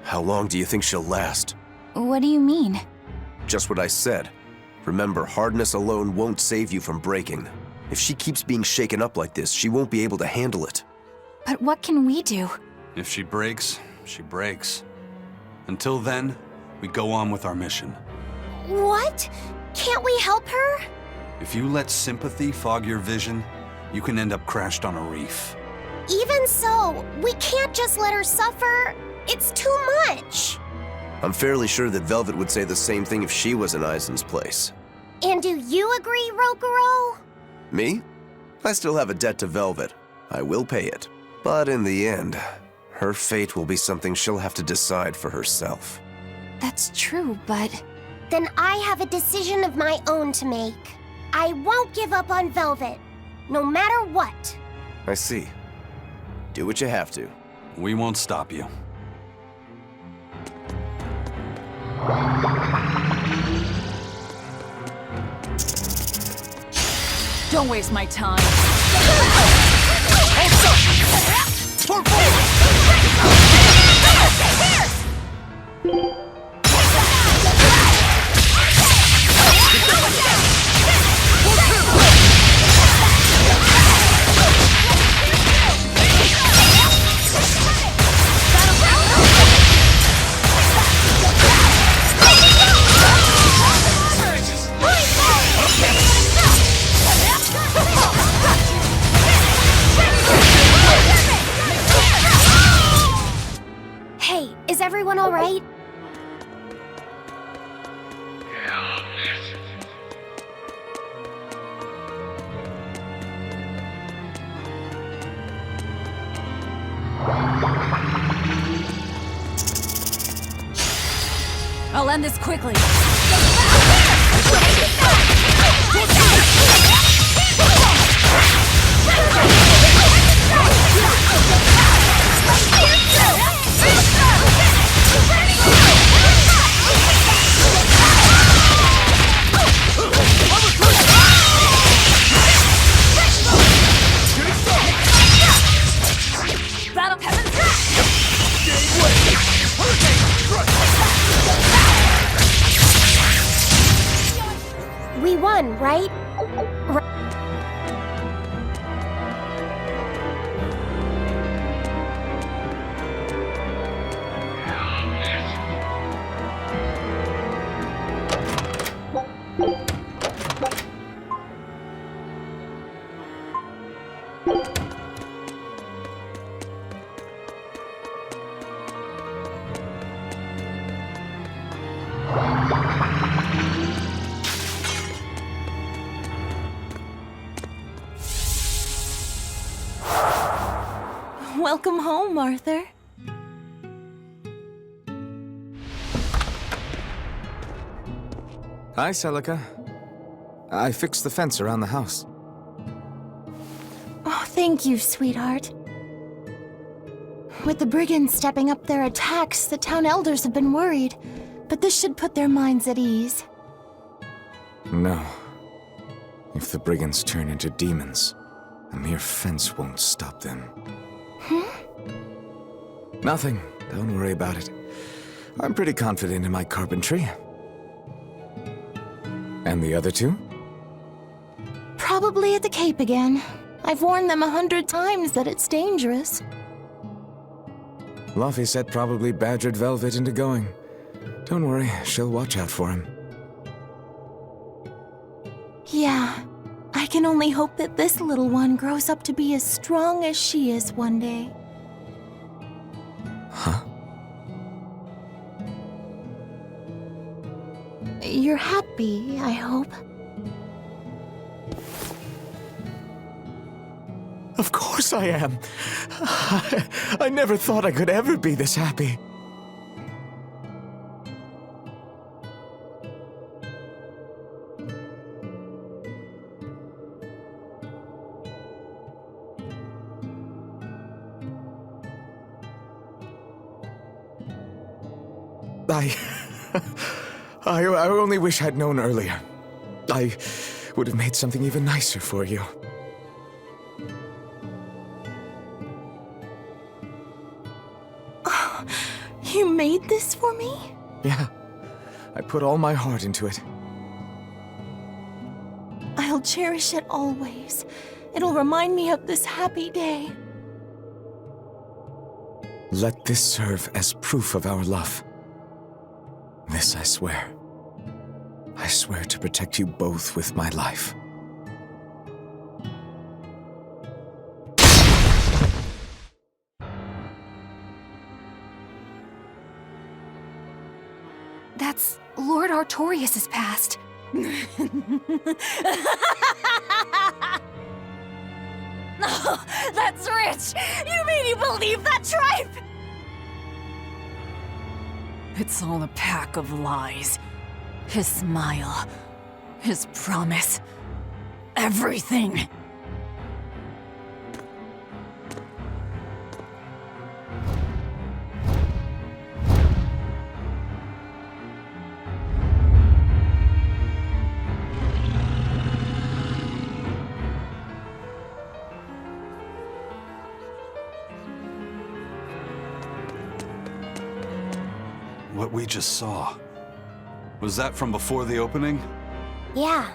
How long do you think she'll last? What do you mean? Just what I said. Remember, hardness alone won't save you from breaking. If she keeps being shaken up like this, she won't be able to handle it. But what can we do? If she breaks, she breaks. Until then, we go on with our mission. What? Can't we help her? If you let sympathy fog your vision, you can end up crashed on a reef. Even so, we can't just let her suffer. It's too much. I'm fairly sure that Velvet would say the same thing if she was in Aizen's place. And do you agree, Rokuro? Me? I still have a debt to Velvet. I will pay it. But in the end, her fate will be something she'll have to decide for herself. That's true, but... Then I have a decision of my own to make. I won't give up on Velvet, no matter what. I see. Do what you have to. We won't stop you. Don't waste my time. Hey, is everyone all right? I'll end this quickly. Battle Heaven's Wrath! We won, right? Welcome home, Arthur. Hi, Celica. I fixed the fence around the house. Oh, thank you, sweetheart. With the brigands stepping up their attacks, the town elders have been worried. But this should put their minds at ease. No. If the brigands turn into demons, a mere fence won't stop them. Nothing. Don't worry about it. I'm pretty confident in my carpentry. And the other two? Probably at the Cape again. I've warned them 100 times that it's dangerous. Luffy said probably badgered Velvet into going. Don't worry, she'll watch out for him. Yeah. I can only hope that this little one grows up to be as strong as she is one day. Huh? You're happy, I hope. Of course I am. I never thought I could ever be this happy. I only wish I'd known earlier. I would have made something even nicer for you. Oh, you made this for me? Yeah, I put all my heart into it. I'll cherish it always. It'll remind me of this happy day. Let this serve as proof of our love. This I swear. I swear to protect you both with my life. That's Lord Artorias' past. Oh, that's rich! You mean you believe that tripe? It's all a pack of lies. His smile, his promise, everything. What we just saw. Was that from before the opening? Yeah.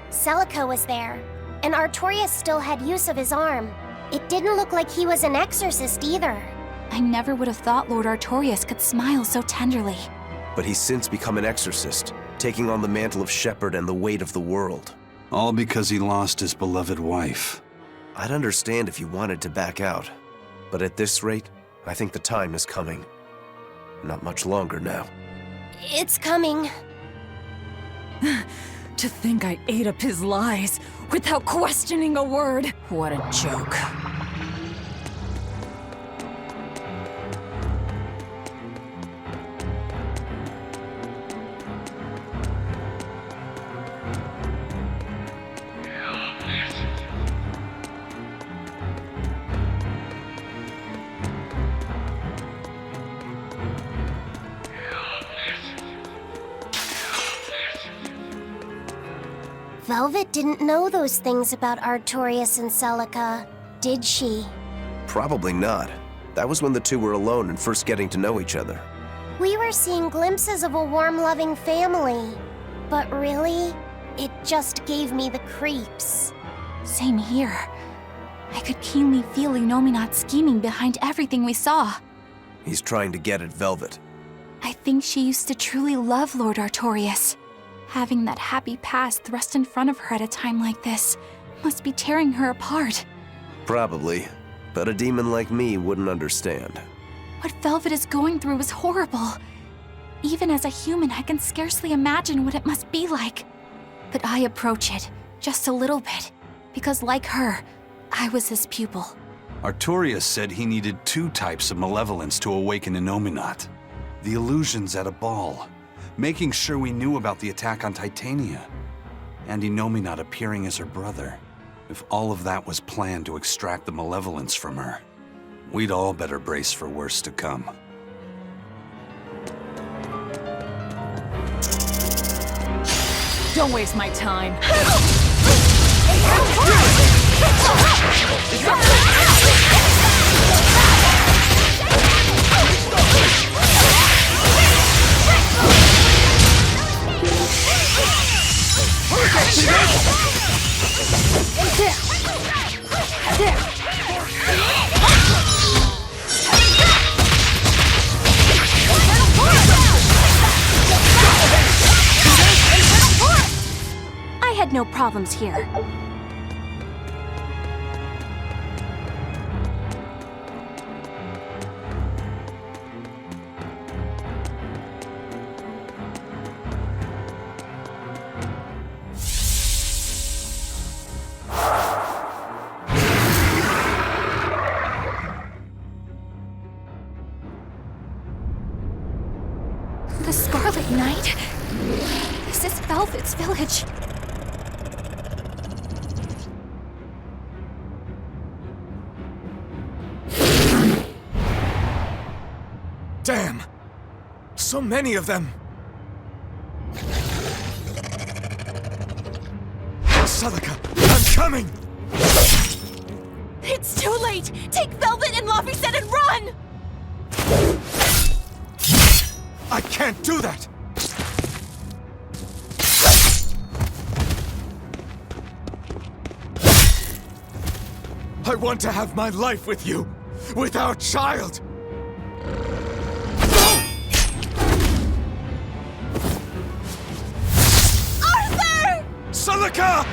Celica was there, and Artorias still had use of his arm. It didn't look like he was an exorcist either. I never would have thought Lord Artorias could smile so tenderly. But he's since become an exorcist, taking on the mantle of shepherd and the weight of the world. All because he lost his beloved wife. I'd understand if you wanted to back out, but at this rate, I think the time is coming. Not much longer now. It's coming. To think I ate up his lies without questioning a word. What a joke. Velvet didn't know those things about Artorias and Celica, did she? Probably not. That was when the two were alone and first getting to know each other. We were seeing glimpses of a warm, loving family. But really, it just gave me the creeps. Same here. I could keenly feel Innominat scheming behind everything we saw. He's trying to get at Velvet. I think she used to truly love Lord Artorias. Having that happy past thrust in front of her at a time like this must be tearing her apart. Probably. But a demon like me wouldn't understand. What Velvet is going through is horrible. Even as a human, I can scarcely imagine what it must be like. But I approach it, just a little bit, because like her, I was his pupil. Artorias said he needed 2 types of malevolence to awaken Innominat. The illusions at a ball, making sure we knew about the attack on Titania, and Innominat appearing as her brother. If all of that was planned to extract the malevolence from her, we'd all better brace for worse to come. Don't waste my time. I had no problems here. The Scarlet Knight? This is Velvet's village. Damn! So many of them! Celica, I'm coming! It's too late! Take Velvet and Laphicet and run! I can't do that! I want to have my life with you, with our child! Arthur! Celica!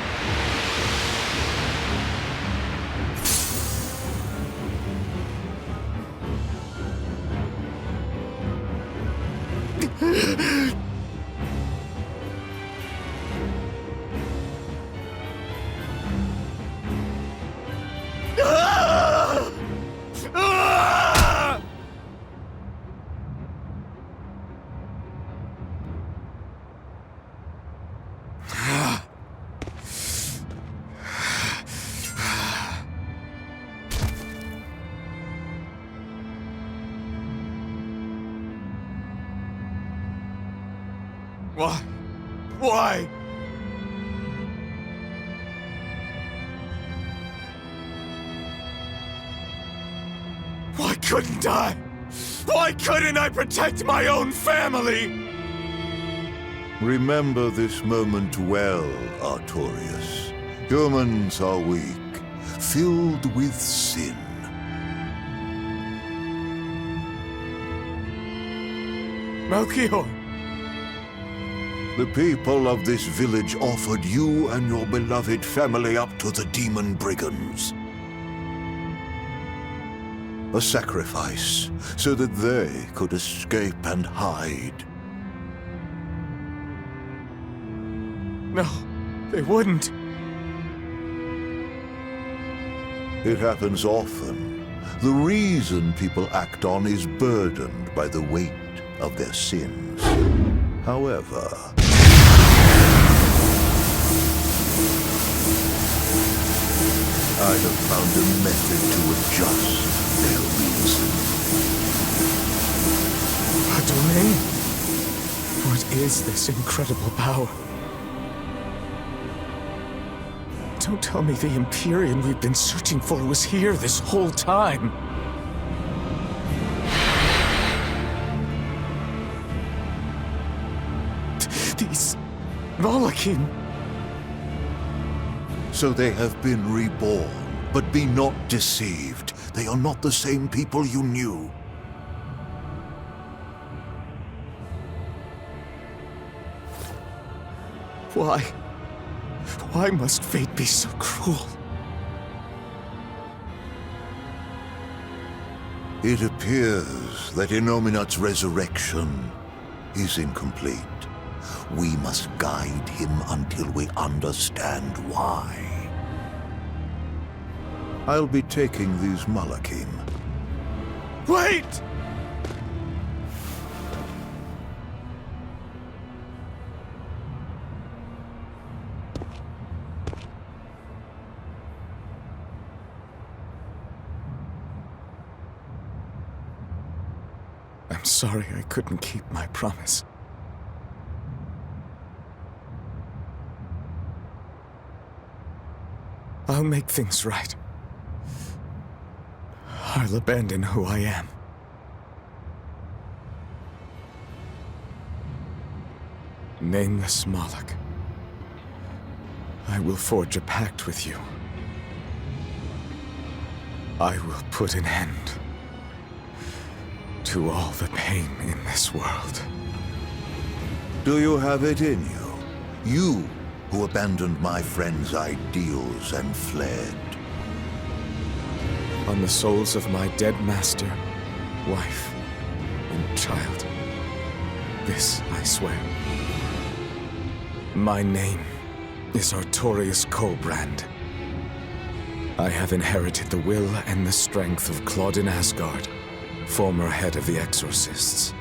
Why? Why? Why couldn't I? Why couldn't I protect my own family? Remember this moment well, Artorias. Humans are weak, filled with sin. Melchior! The people of this village offered you and your beloved family up to the demon brigands. A sacrifice, so that they could escape and hide. No, they wouldn't. It happens often. The reason people act on is burdened by the weight of their sins. However, I have found a method to adjust their reason. A domain? What is this incredible power? Don't tell me the Empyrean we've been searching for was here this whole time. These Malachim. So they have been reborn, but be not deceived. They are not the same people you knew. Why? Why must fate be so cruel? It appears that Innominat's resurrection is incomplete. We must guide him until we understand why. I'll be taking these Malachim. Wait! I'm sorry I couldn't keep my promise. I'll make things right. I'll abandon who I am. Nameless Moloch, I will forge a pact with you. I will put an end to all the pain in this world. Do you have it in you? You who abandoned my friend's ideals and fled. On the souls of my dead master, wife, and child. This I swear. My name is Artorius Colbrand. I have inherited the will and the strength of Claudin Asgard, former head of the Exorcists.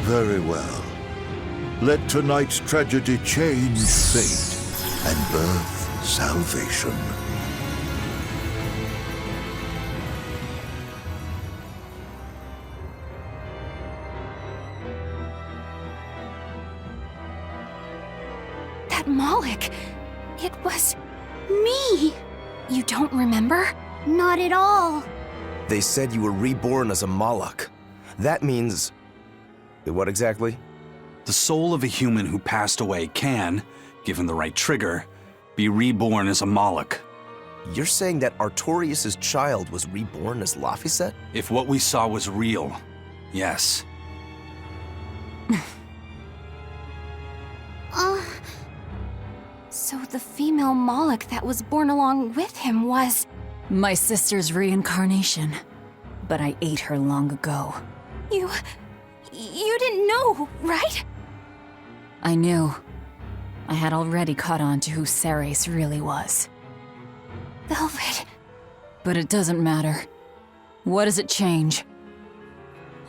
Very well. Let tonight's tragedy change fate and birth salvation. That Moloch, it was me. You don't remember? Not at all. They said you were reborn as a Moloch. That means... what exactly? The soul of a human who passed away can, given the right trigger, be reborn as a Moloch. You're saying that Artorius' child was reborn as Laphicet? If what we saw was real, yes. So the female Moloch that was born along with him was... My sister's reincarnation. But I ate her long ago. You didn't know, right? I knew. I had already caught on to who Ceres really was. Velvet. But it doesn't matter. What does it change?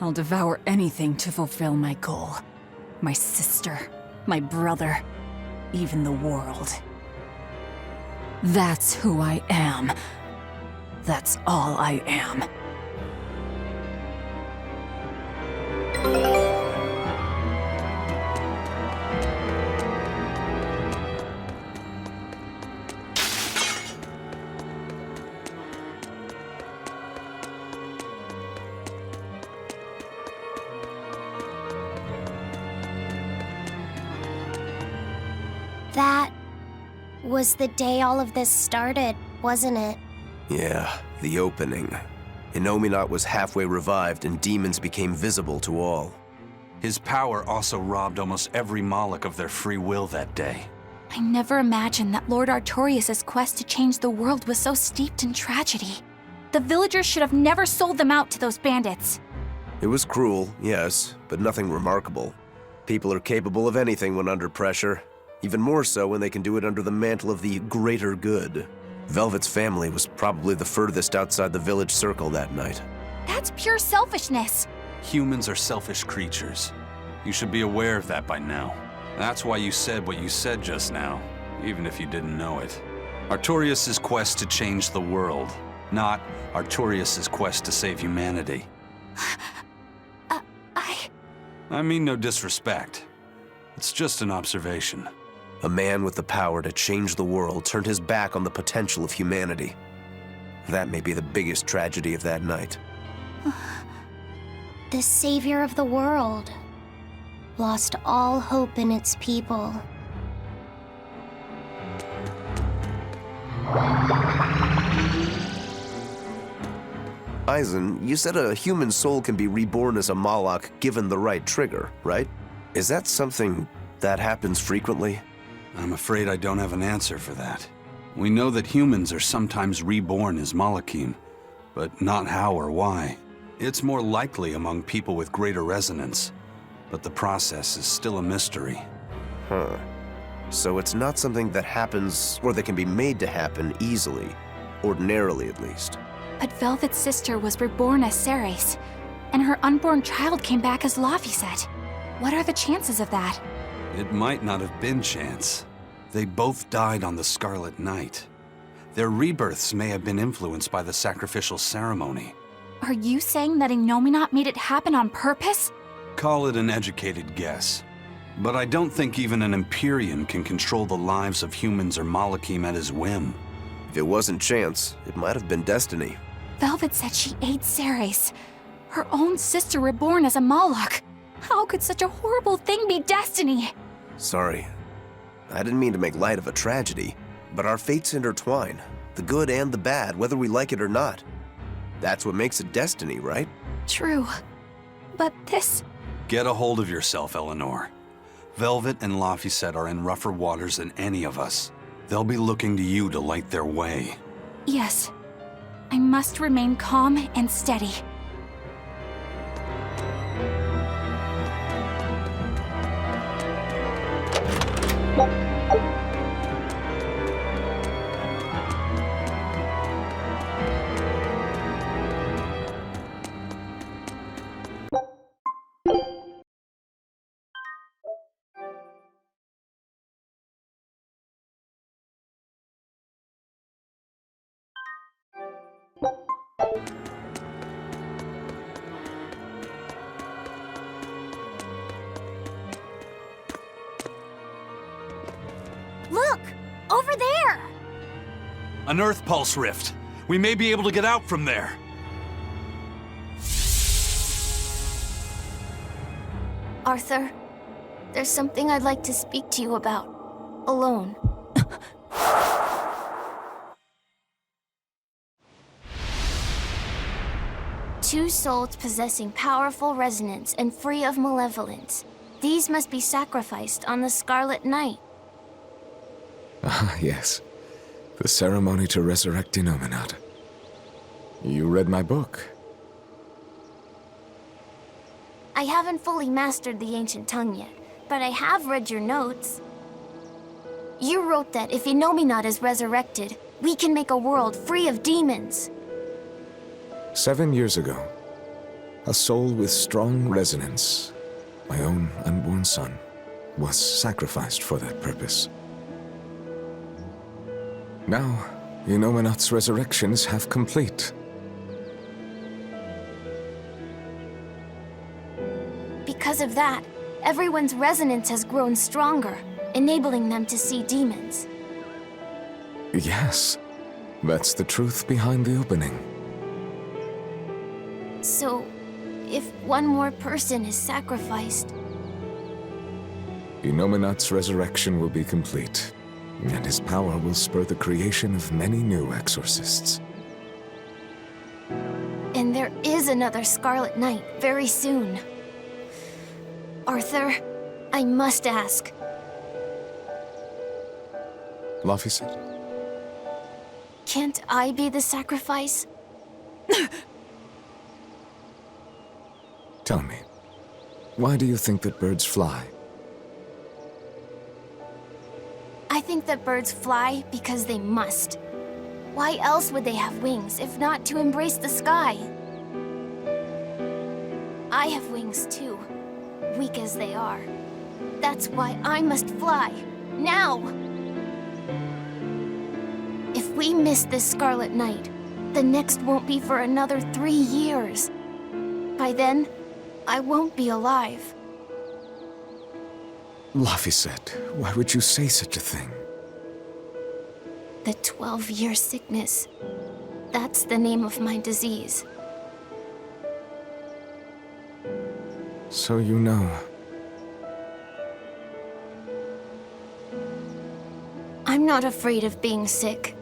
I'll devour anything to fulfill my goal. My sister, my brother, even the world. That's who I am. That's all I am. That was the day all of this started, wasn't it? Yeah, the opening. Innominat was halfway revived and demons became visible to all. His power also robbed almost every Moloch of their free will that day. I never imagined that Lord Artorius' quest to change the world was so steeped in tragedy. The villagers should have never sold them out to those bandits. It was cruel, yes, but nothing remarkable. People are capable of anything when under pressure. Even more so when they can do it under the mantle of the greater good. Velvet's family was probably the furthest outside the village circle that night. That's pure selfishness. Humans are selfish creatures. You should be aware of that by now. That's why you said what you said just now, even if you didn't know it. Artorius' quest to change the world, not Artorius' quest to save humanity. I mean no disrespect. It's just an observation. A man with the power to change the world turned his back on the potential of humanity. That may be the biggest tragedy of that night. The savior of the world lost all hope in its people. Eisen, you said a human soul can be reborn as a Malak given the right trigger, right? Is that something that happens frequently? I'm afraid I don't have an answer for that. We know that humans are sometimes reborn as Malakim, but not how or why. It's more likely among people with greater resonance, but the process is still a mystery. Huh. So it's not something that happens, or that can be made to happen easily, ordinarily at least. But Velvet's sister was reborn as Ceres, and her unborn child came back as Laphicet. What are the chances of that? It might not have been chance. They both died on the Scarlet Night. Their rebirths may have been influenced by the sacrificial ceremony. Are you saying that Innominat made it happen on purpose? Call it an educated guess. But I don't think even an Empyrean can control the lives of humans or Malakim at his whim. If it wasn't chance, it might have been destiny. Velvet said she ate Ceres, her own sister reborn as a Malak. How could such a horrible thing be destiny? Sorry. I didn't mean to make light of a tragedy, but our fates intertwine, the good and the bad, whether we like it or not. That's what makes it destiny, right? True. But this... Get a hold of yourself, Eleanor. Velvet and Laphicet are in rougher waters than any of us. They'll be looking to you to light their way. Yes. I must remain calm and steady. Look! Over there! An Earth Pulse rift. We may be able to get out from there. Arthur, there's something I'd like to speak to you about. Alone. Two souls possessing powerful resonance and free of malevolence. These must be sacrificed on the Scarlet Night. Ah, yes. The ceremony to resurrect Innominat. You read my book. I haven't fully mastered the ancient tongue yet, but I have read your notes. You wrote that if Innominat is resurrected, we can make a world free of demons. 7 years ago, a soul with strong resonance, my own unborn son, was sacrificed for that purpose. Now, Innominat's resurrection is half complete. Because of that, everyone's resonance has grown stronger, enabling them to see demons. Yes, that's the truth behind the opening. So, if one more person is sacrificed... Innominat's resurrection will be complete, and his power will spur the creation of many new exorcists. And there is another Scarlet Night very soon. Arthur, I must ask. Laphicet? Can't I be the sacrifice? Tell me, why do you think that birds fly? I think that birds fly because they must. Why else would they have wings if not to embrace the sky? I have wings too, weak as they are. That's why I must fly, now! If we miss this Scarlet Night, the next won't be for another 3 years. By then, I won't be alive. Laphicet, why would you say such a thing? The 12-year sickness. That's the name of my disease. So you know. I'm not afraid of being sick.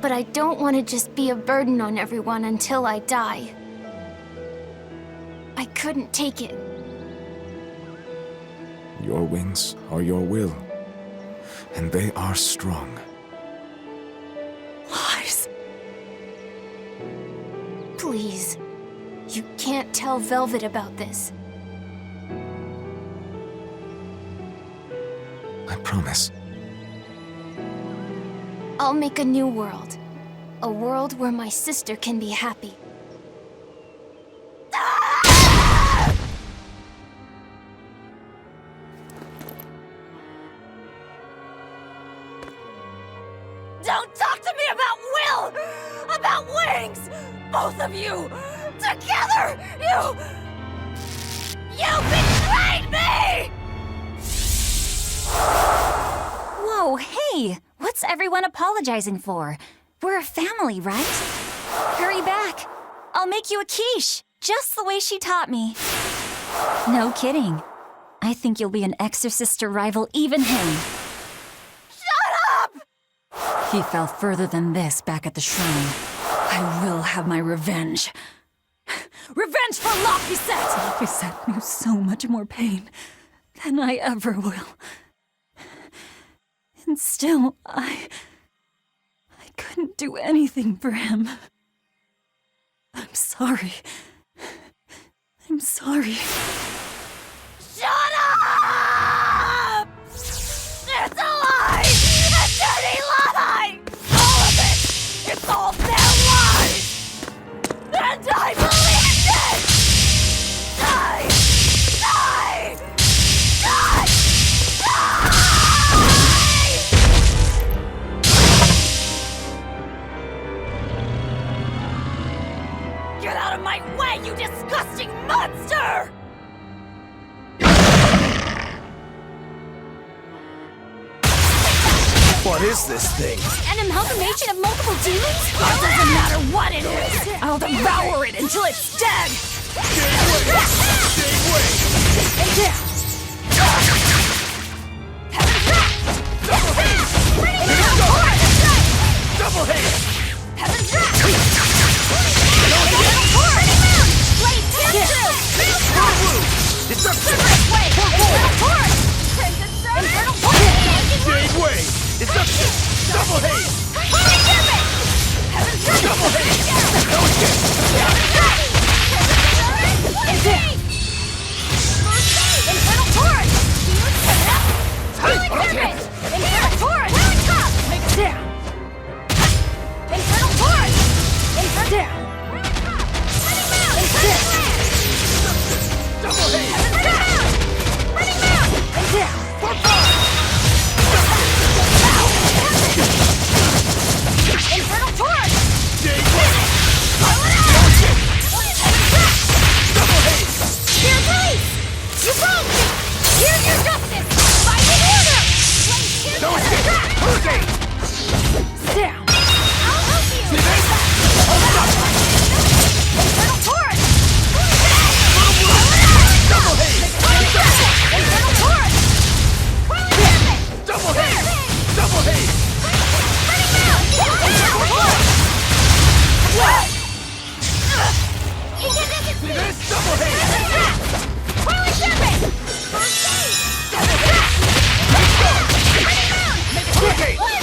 But I don't want to just be a burden on everyone until I die. I couldn't take it. Your wings are your will, and they are strong. Lies. Please. You can't tell Velvet about this. I promise. I'll make a new world. A world where my sister can be happy. Don't talk to me about will! About wings! Both of you! Together! You betrayed me! Whoa, hey! What's everyone apologizing for? We're a family, right? Hurry back. I'll make you a quiche, just the way she taught me. No kidding. I think you'll be an exorcist to rival even him. Shut up! He fell further than this back at the shrine. I will have my revenge. Revenge for Laphicet! Laphicet knew so much more pain than I ever will. And still, I couldn't do anything for him. I'm sorry. I'm sorry. Shut up! It's a lie! A dirty lie! All of it! It's all their lies! And I believed it! Die! Die! Die! Get out of my way, you disgusting monster! What is this thing? An amalgamation of multiple demons? It doesn't matter what it is! I'll devour it until it's dead! Double hit! Heaven's Wrath! Deception! Jade Way! Deception! Double hate! Double hate! No escape! Infernal Torrent! Infernal Torrent! Make it down! Infernal Torrent! Infernal down! Double hate! Running down! And down! For fire! Infernal Torrent! Jade Way! Double hate! Here's release! You broke me! Here's your justice! Fighting order! No escape! Hurricane! Down! I'll help you! See this? Hold up! Infernal Torrent! Double hate! Infernal Torrent! Double hate! Double hate! See this? Double hate! Hurricane!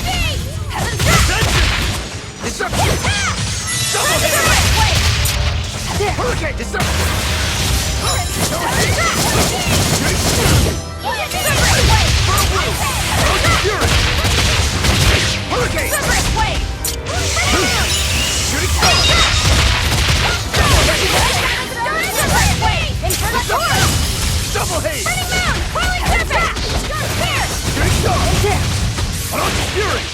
Deception! Double hit! Hurricane! Deception! Hurricane! Shooting star! Double hate! Shooting star! Anointed Fury!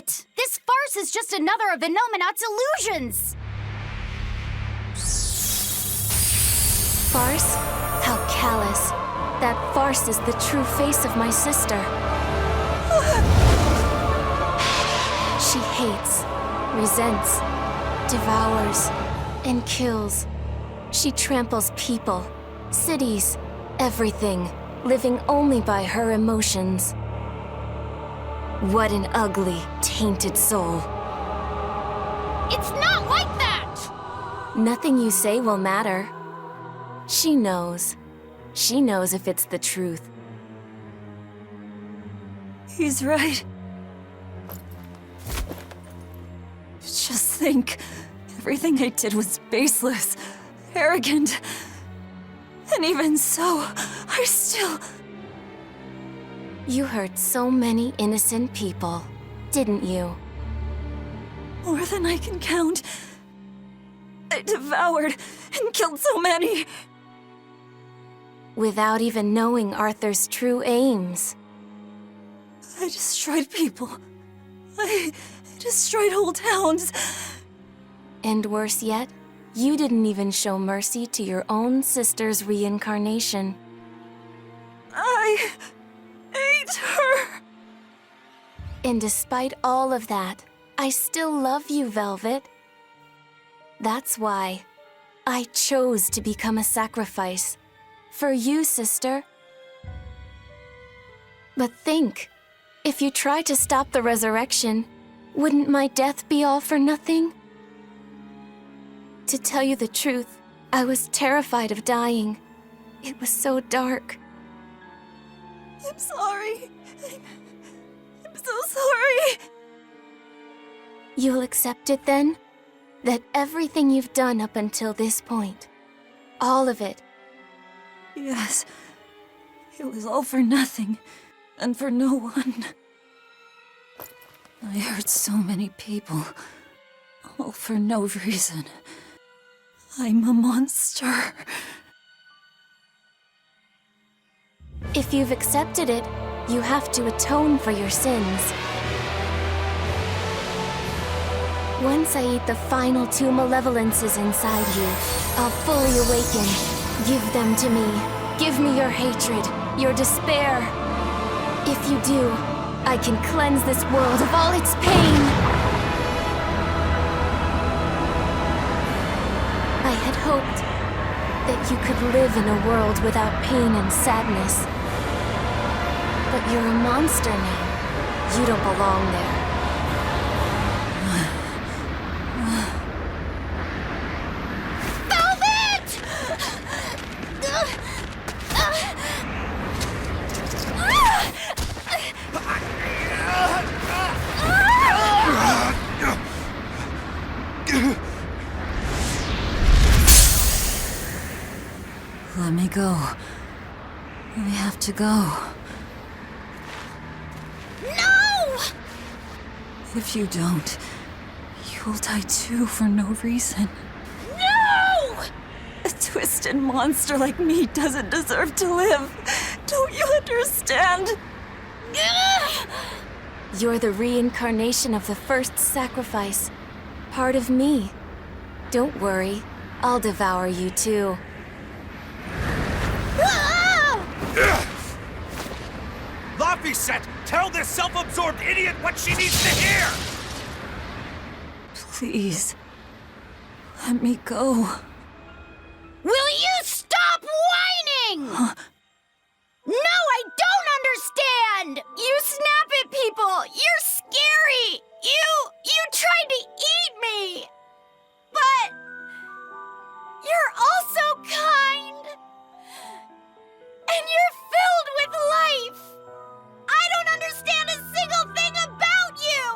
it! This farce is just another of Innominat's illusions! Farce? How callous. That farce is the true face of my sister. She hates, resents, devours, and kills. She tramples people, cities, everything, living only by her emotions. What an ugly, tainted soul. It's not like that! Nothing you say will matter. She knows. She knows if it's the truth. He's right. Just think, everything I did was baseless, arrogant. And even so, I still... You hurt so many innocent people, didn't you? More than I can count. I devoured and killed so many. Without even knowing Arthur's true aims. I destroyed people. I destroyed whole towns. And worse yet, you didn't even show mercy to your own sister's reincarnation. I ate her. And despite all of that, I still love you, Velvet. That's why I chose to become a sacrifice. For you, sister. But think, if you try to stop the resurrection, wouldn't my death be all for nothing? To tell you the truth, I was terrified of dying. It was so dark. I'm sorry. I'm so sorry. You'll accept it then? That everything you've done up until this point, all of it, yes. It was all for nothing, and for no one. I hurt so many people, all for no reason. I'm a monster. If you've accepted it, you have to atone for your sins. Once I eat the final 2 malevolences inside you, I'll fully awaken. Give them to me. Give me your hatred, your despair. If you do, I can cleanse this world of all its pain. I had hoped that you could live in a world without pain and sadness. But you're a monster now. You don't belong there. Let me go. We have to go. No! If you don't, you'll die too for no reason. No! A twisted monster like me doesn't deserve to live. Don't you understand? You're the reincarnation of the first sacrifice. Part of me. Don't worry, I'll devour you too. Laphicet, tell this self-absorbed idiot what she needs to hear! Please, let me go. Will you stop whining? Huh? No, I don't understand! You snap at people! You're scary! You tried to eat me! But you're also kind! And you're filled with life! I don't understand a single thing about you!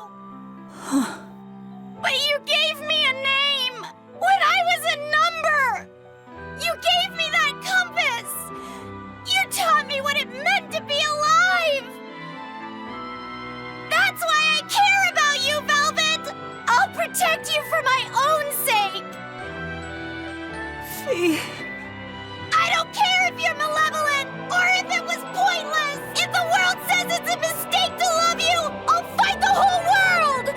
But you gave me a name! When I was a number! You gave me that compass! You taught me what it meant to be alive! That's why I care about you, Velvet! I'll protect you for my own sake! Fee. I don't care if you're malevolent, or if it was pointless! If the world says it's a mistake to love you, I'll fight the whole world!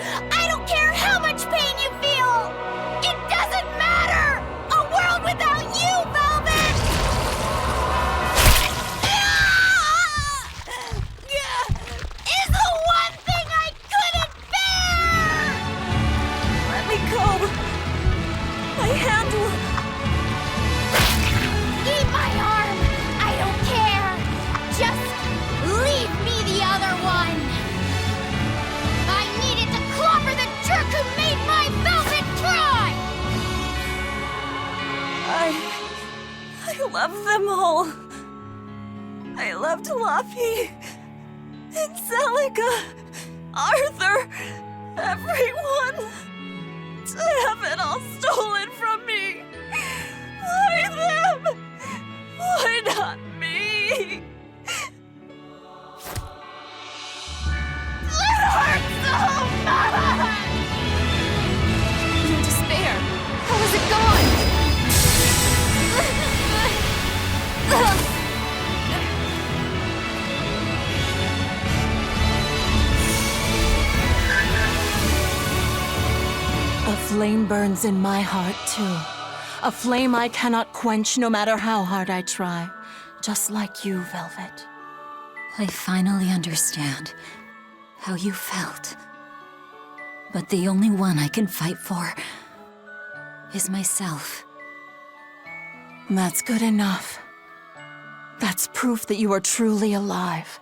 I love them all. I loved Laffy and Celica, Arthur, everyone. To have it all stolen from me. Why them? Why not me? It hurts so much! In despair. How is it gone? A flame burns in my heart, too. A flame I cannot quench no matter how hard I try. Just like you, Velvet. I finally understand how you felt. But the only one I can fight for is myself. That's good enough. That's proof that you are truly alive.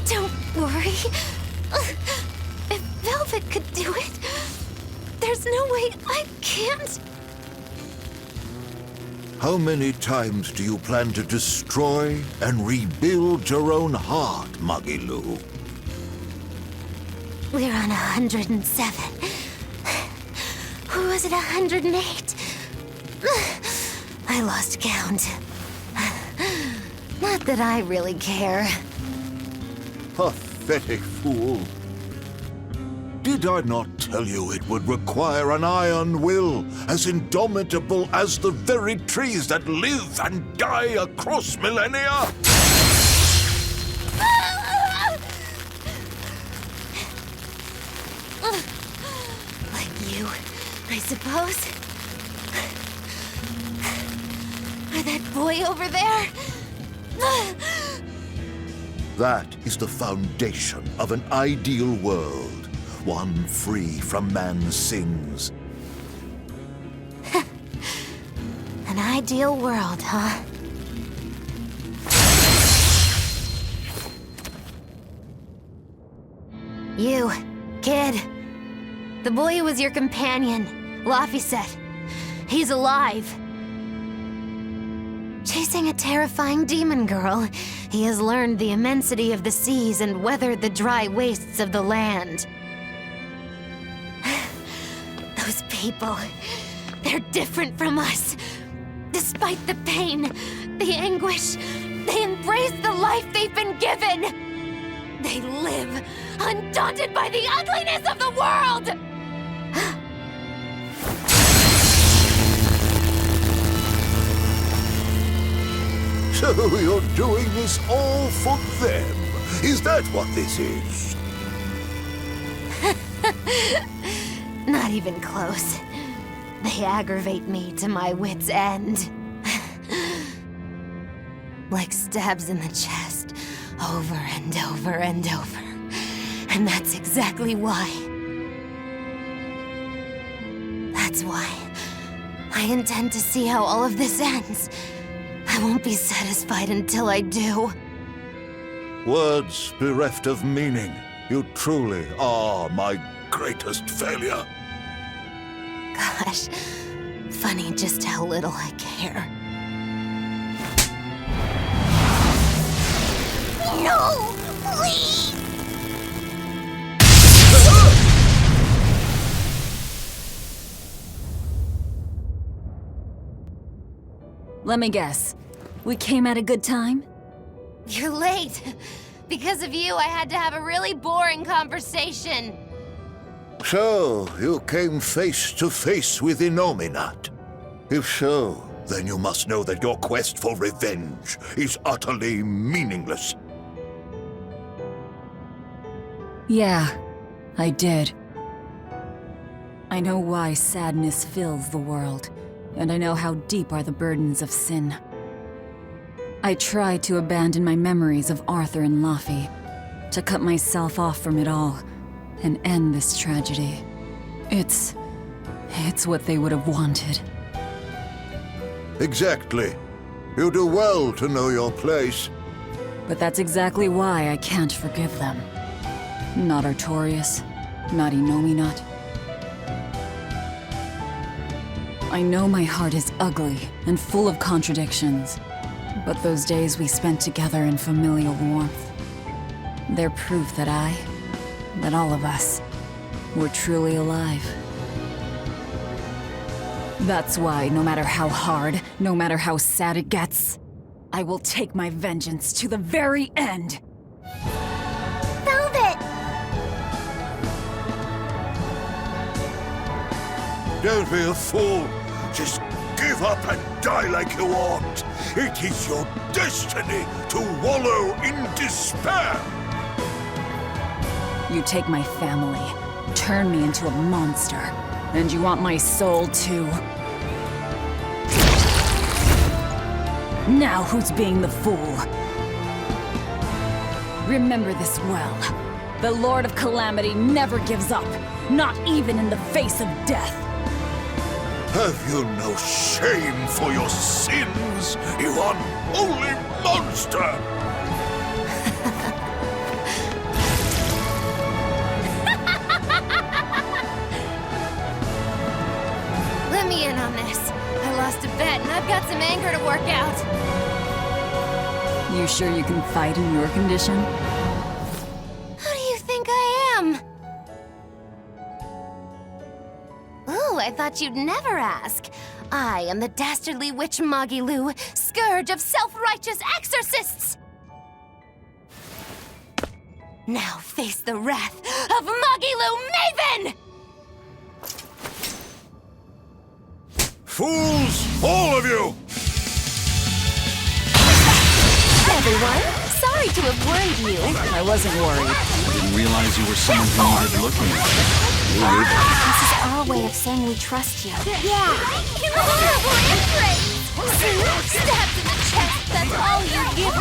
Don't worry. If Velvet could do it, there's no way I can't. How many times do you plan to destroy and rebuild your own heart, Magilu? We're on 107. Or was it 108? I lost count. Not that I really care. Pathetic fool. Did I not tell you it would require an iron will as indomitable as the very trees that live and die across millennia? Like you, I suppose. Or that boy over there. That is the foundation of an ideal world, one free from man's sins. An ideal world, huh? You, kid. The boy who was your companion, Laphicet. He's alive. Chasing a terrifying demon girl, he has learned the immensity of the seas and weathered the dry wastes of the land. Those people, they're different from us. Despite the pain, the anguish, they embrace the life they've been given. They live, undaunted by the ugliness of the world! So you're doing this all for them? Is that what this is? Not even close. They aggravate me to my wit's end. Like stabs in the chest, over and over and over. And that's exactly why. That's why I intend to see how all of this ends. I won't be satisfied until I do. Words bereft of meaning. You truly are my greatest failure. Gosh, funny just how little I care. No! Please! Let me guess. We came at a good time? You're late. Because of you, I had to have a really boring conversation. So, you came face to face with Innominat. If so, then you must know that your quest for revenge is utterly meaningless. Yeah, I did. I know why sadness fills the world, and I know how deep are the burdens of sin. I tried to abandon my memories of Arthur and Laffy, to cut myself off from it all, and end this tragedy. It's what they would have wanted. Exactly. You do well to know your place. But that's exactly why I can't forgive them. Not Artorias, not Innominat. I know my heart is ugly and full of contradictions, but those days we spent together in familial warmth, they're proof that that all of us, were truly alive. That's why, no matter how hard, no matter how sad it gets, I will take my vengeance to the very end! Velvet! Don't be a fool. Just give up and die like you ought. It is your destiny to wallow in despair. You take my family, turn me into a monster, and you want my soul too. Now who's being the fool? Remember this well. The Lord of Calamity never gives up, not even in the face of death. Have you no shame for your sins, you unholy monster? Let me in on this. I lost a bet, and I've got some anger to work out. You sure you can fight in your condition? Who do you think I am? Ooh, I thought you'd never ask. I am the dastardly witch Magilu, scourge of self-righteous exorcists! Now face the wrath of Magilu Maven! Fools, all of you! Everyone, sorry to have worried you. I wasn't worried. I didn't realize you were someone who needed looking at. This is our way of saying we trust you. Yeah. Horrible embrace! See? Stabs in the chest, that's all you give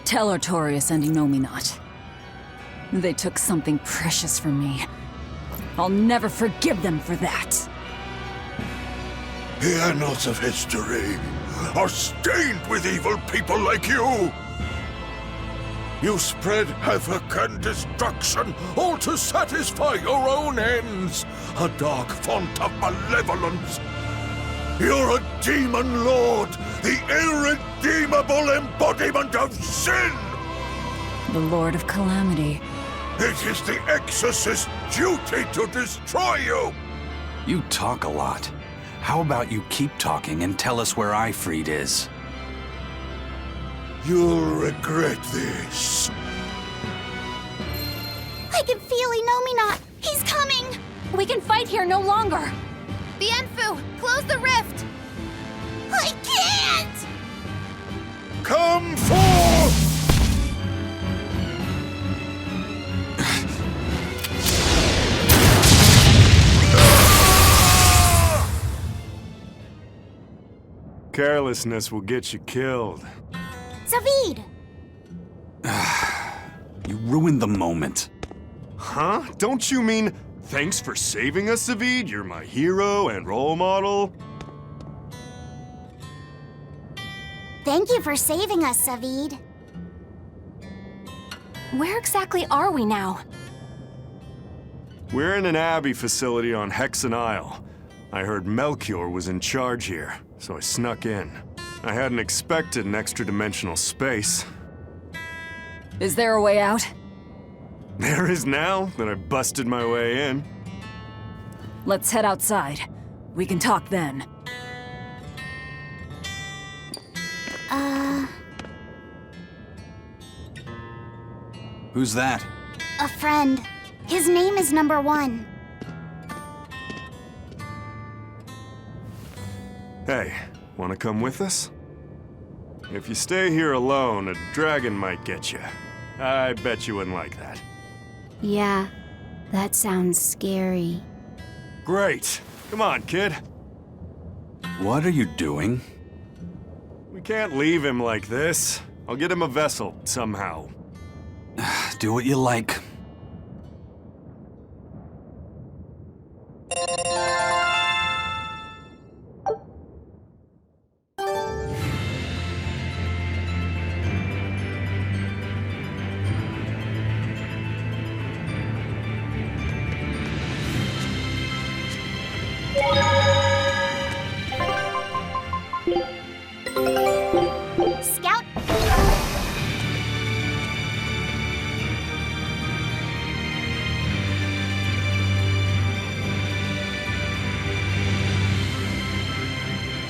Tell Artorius and Innominat. They took something precious from me. I'll never forgive them for that. The annals of history are stained with evil people like you. You spread havoc and destruction, all to satisfy your own ends. A dark font of malevolence. You're a demon lord, the irredeemable embodiment of sin! The Lord of Calamity. It is the Exorcist's duty to destroy you! You talk a lot. How about you keep talking and tell us where Ifrid is? You'll regret this. I can feel Innominat! He's coming! We can fight here no longer! Bienfu, close the rift! I can't! Come forth! Carelessness will get you killed. Zavid! You ruined the moment. Huh? Don't you mean, thanks for saving us, Zavid? You're my hero and role model? Thank you for saving us, Zavid. Where exactly are we now? We're in an Abbey facility on Hexen Isle. I heard Melchior was in charge here, so I snuck in. I hadn't expected an extra-dimensional space. Is there a way out? There is now that I busted my way in. Let's head outside. We can talk then. Who's that? A friend. His name is Number 1. Hey, wanna come with us? If you stay here alone, a dragon might get you. I bet you wouldn't like that. Yeah, that sounds scary. Great. Come on, kid. What are you doing? We can't leave him like this. I'll get him a vessel, somehow. Do what you like.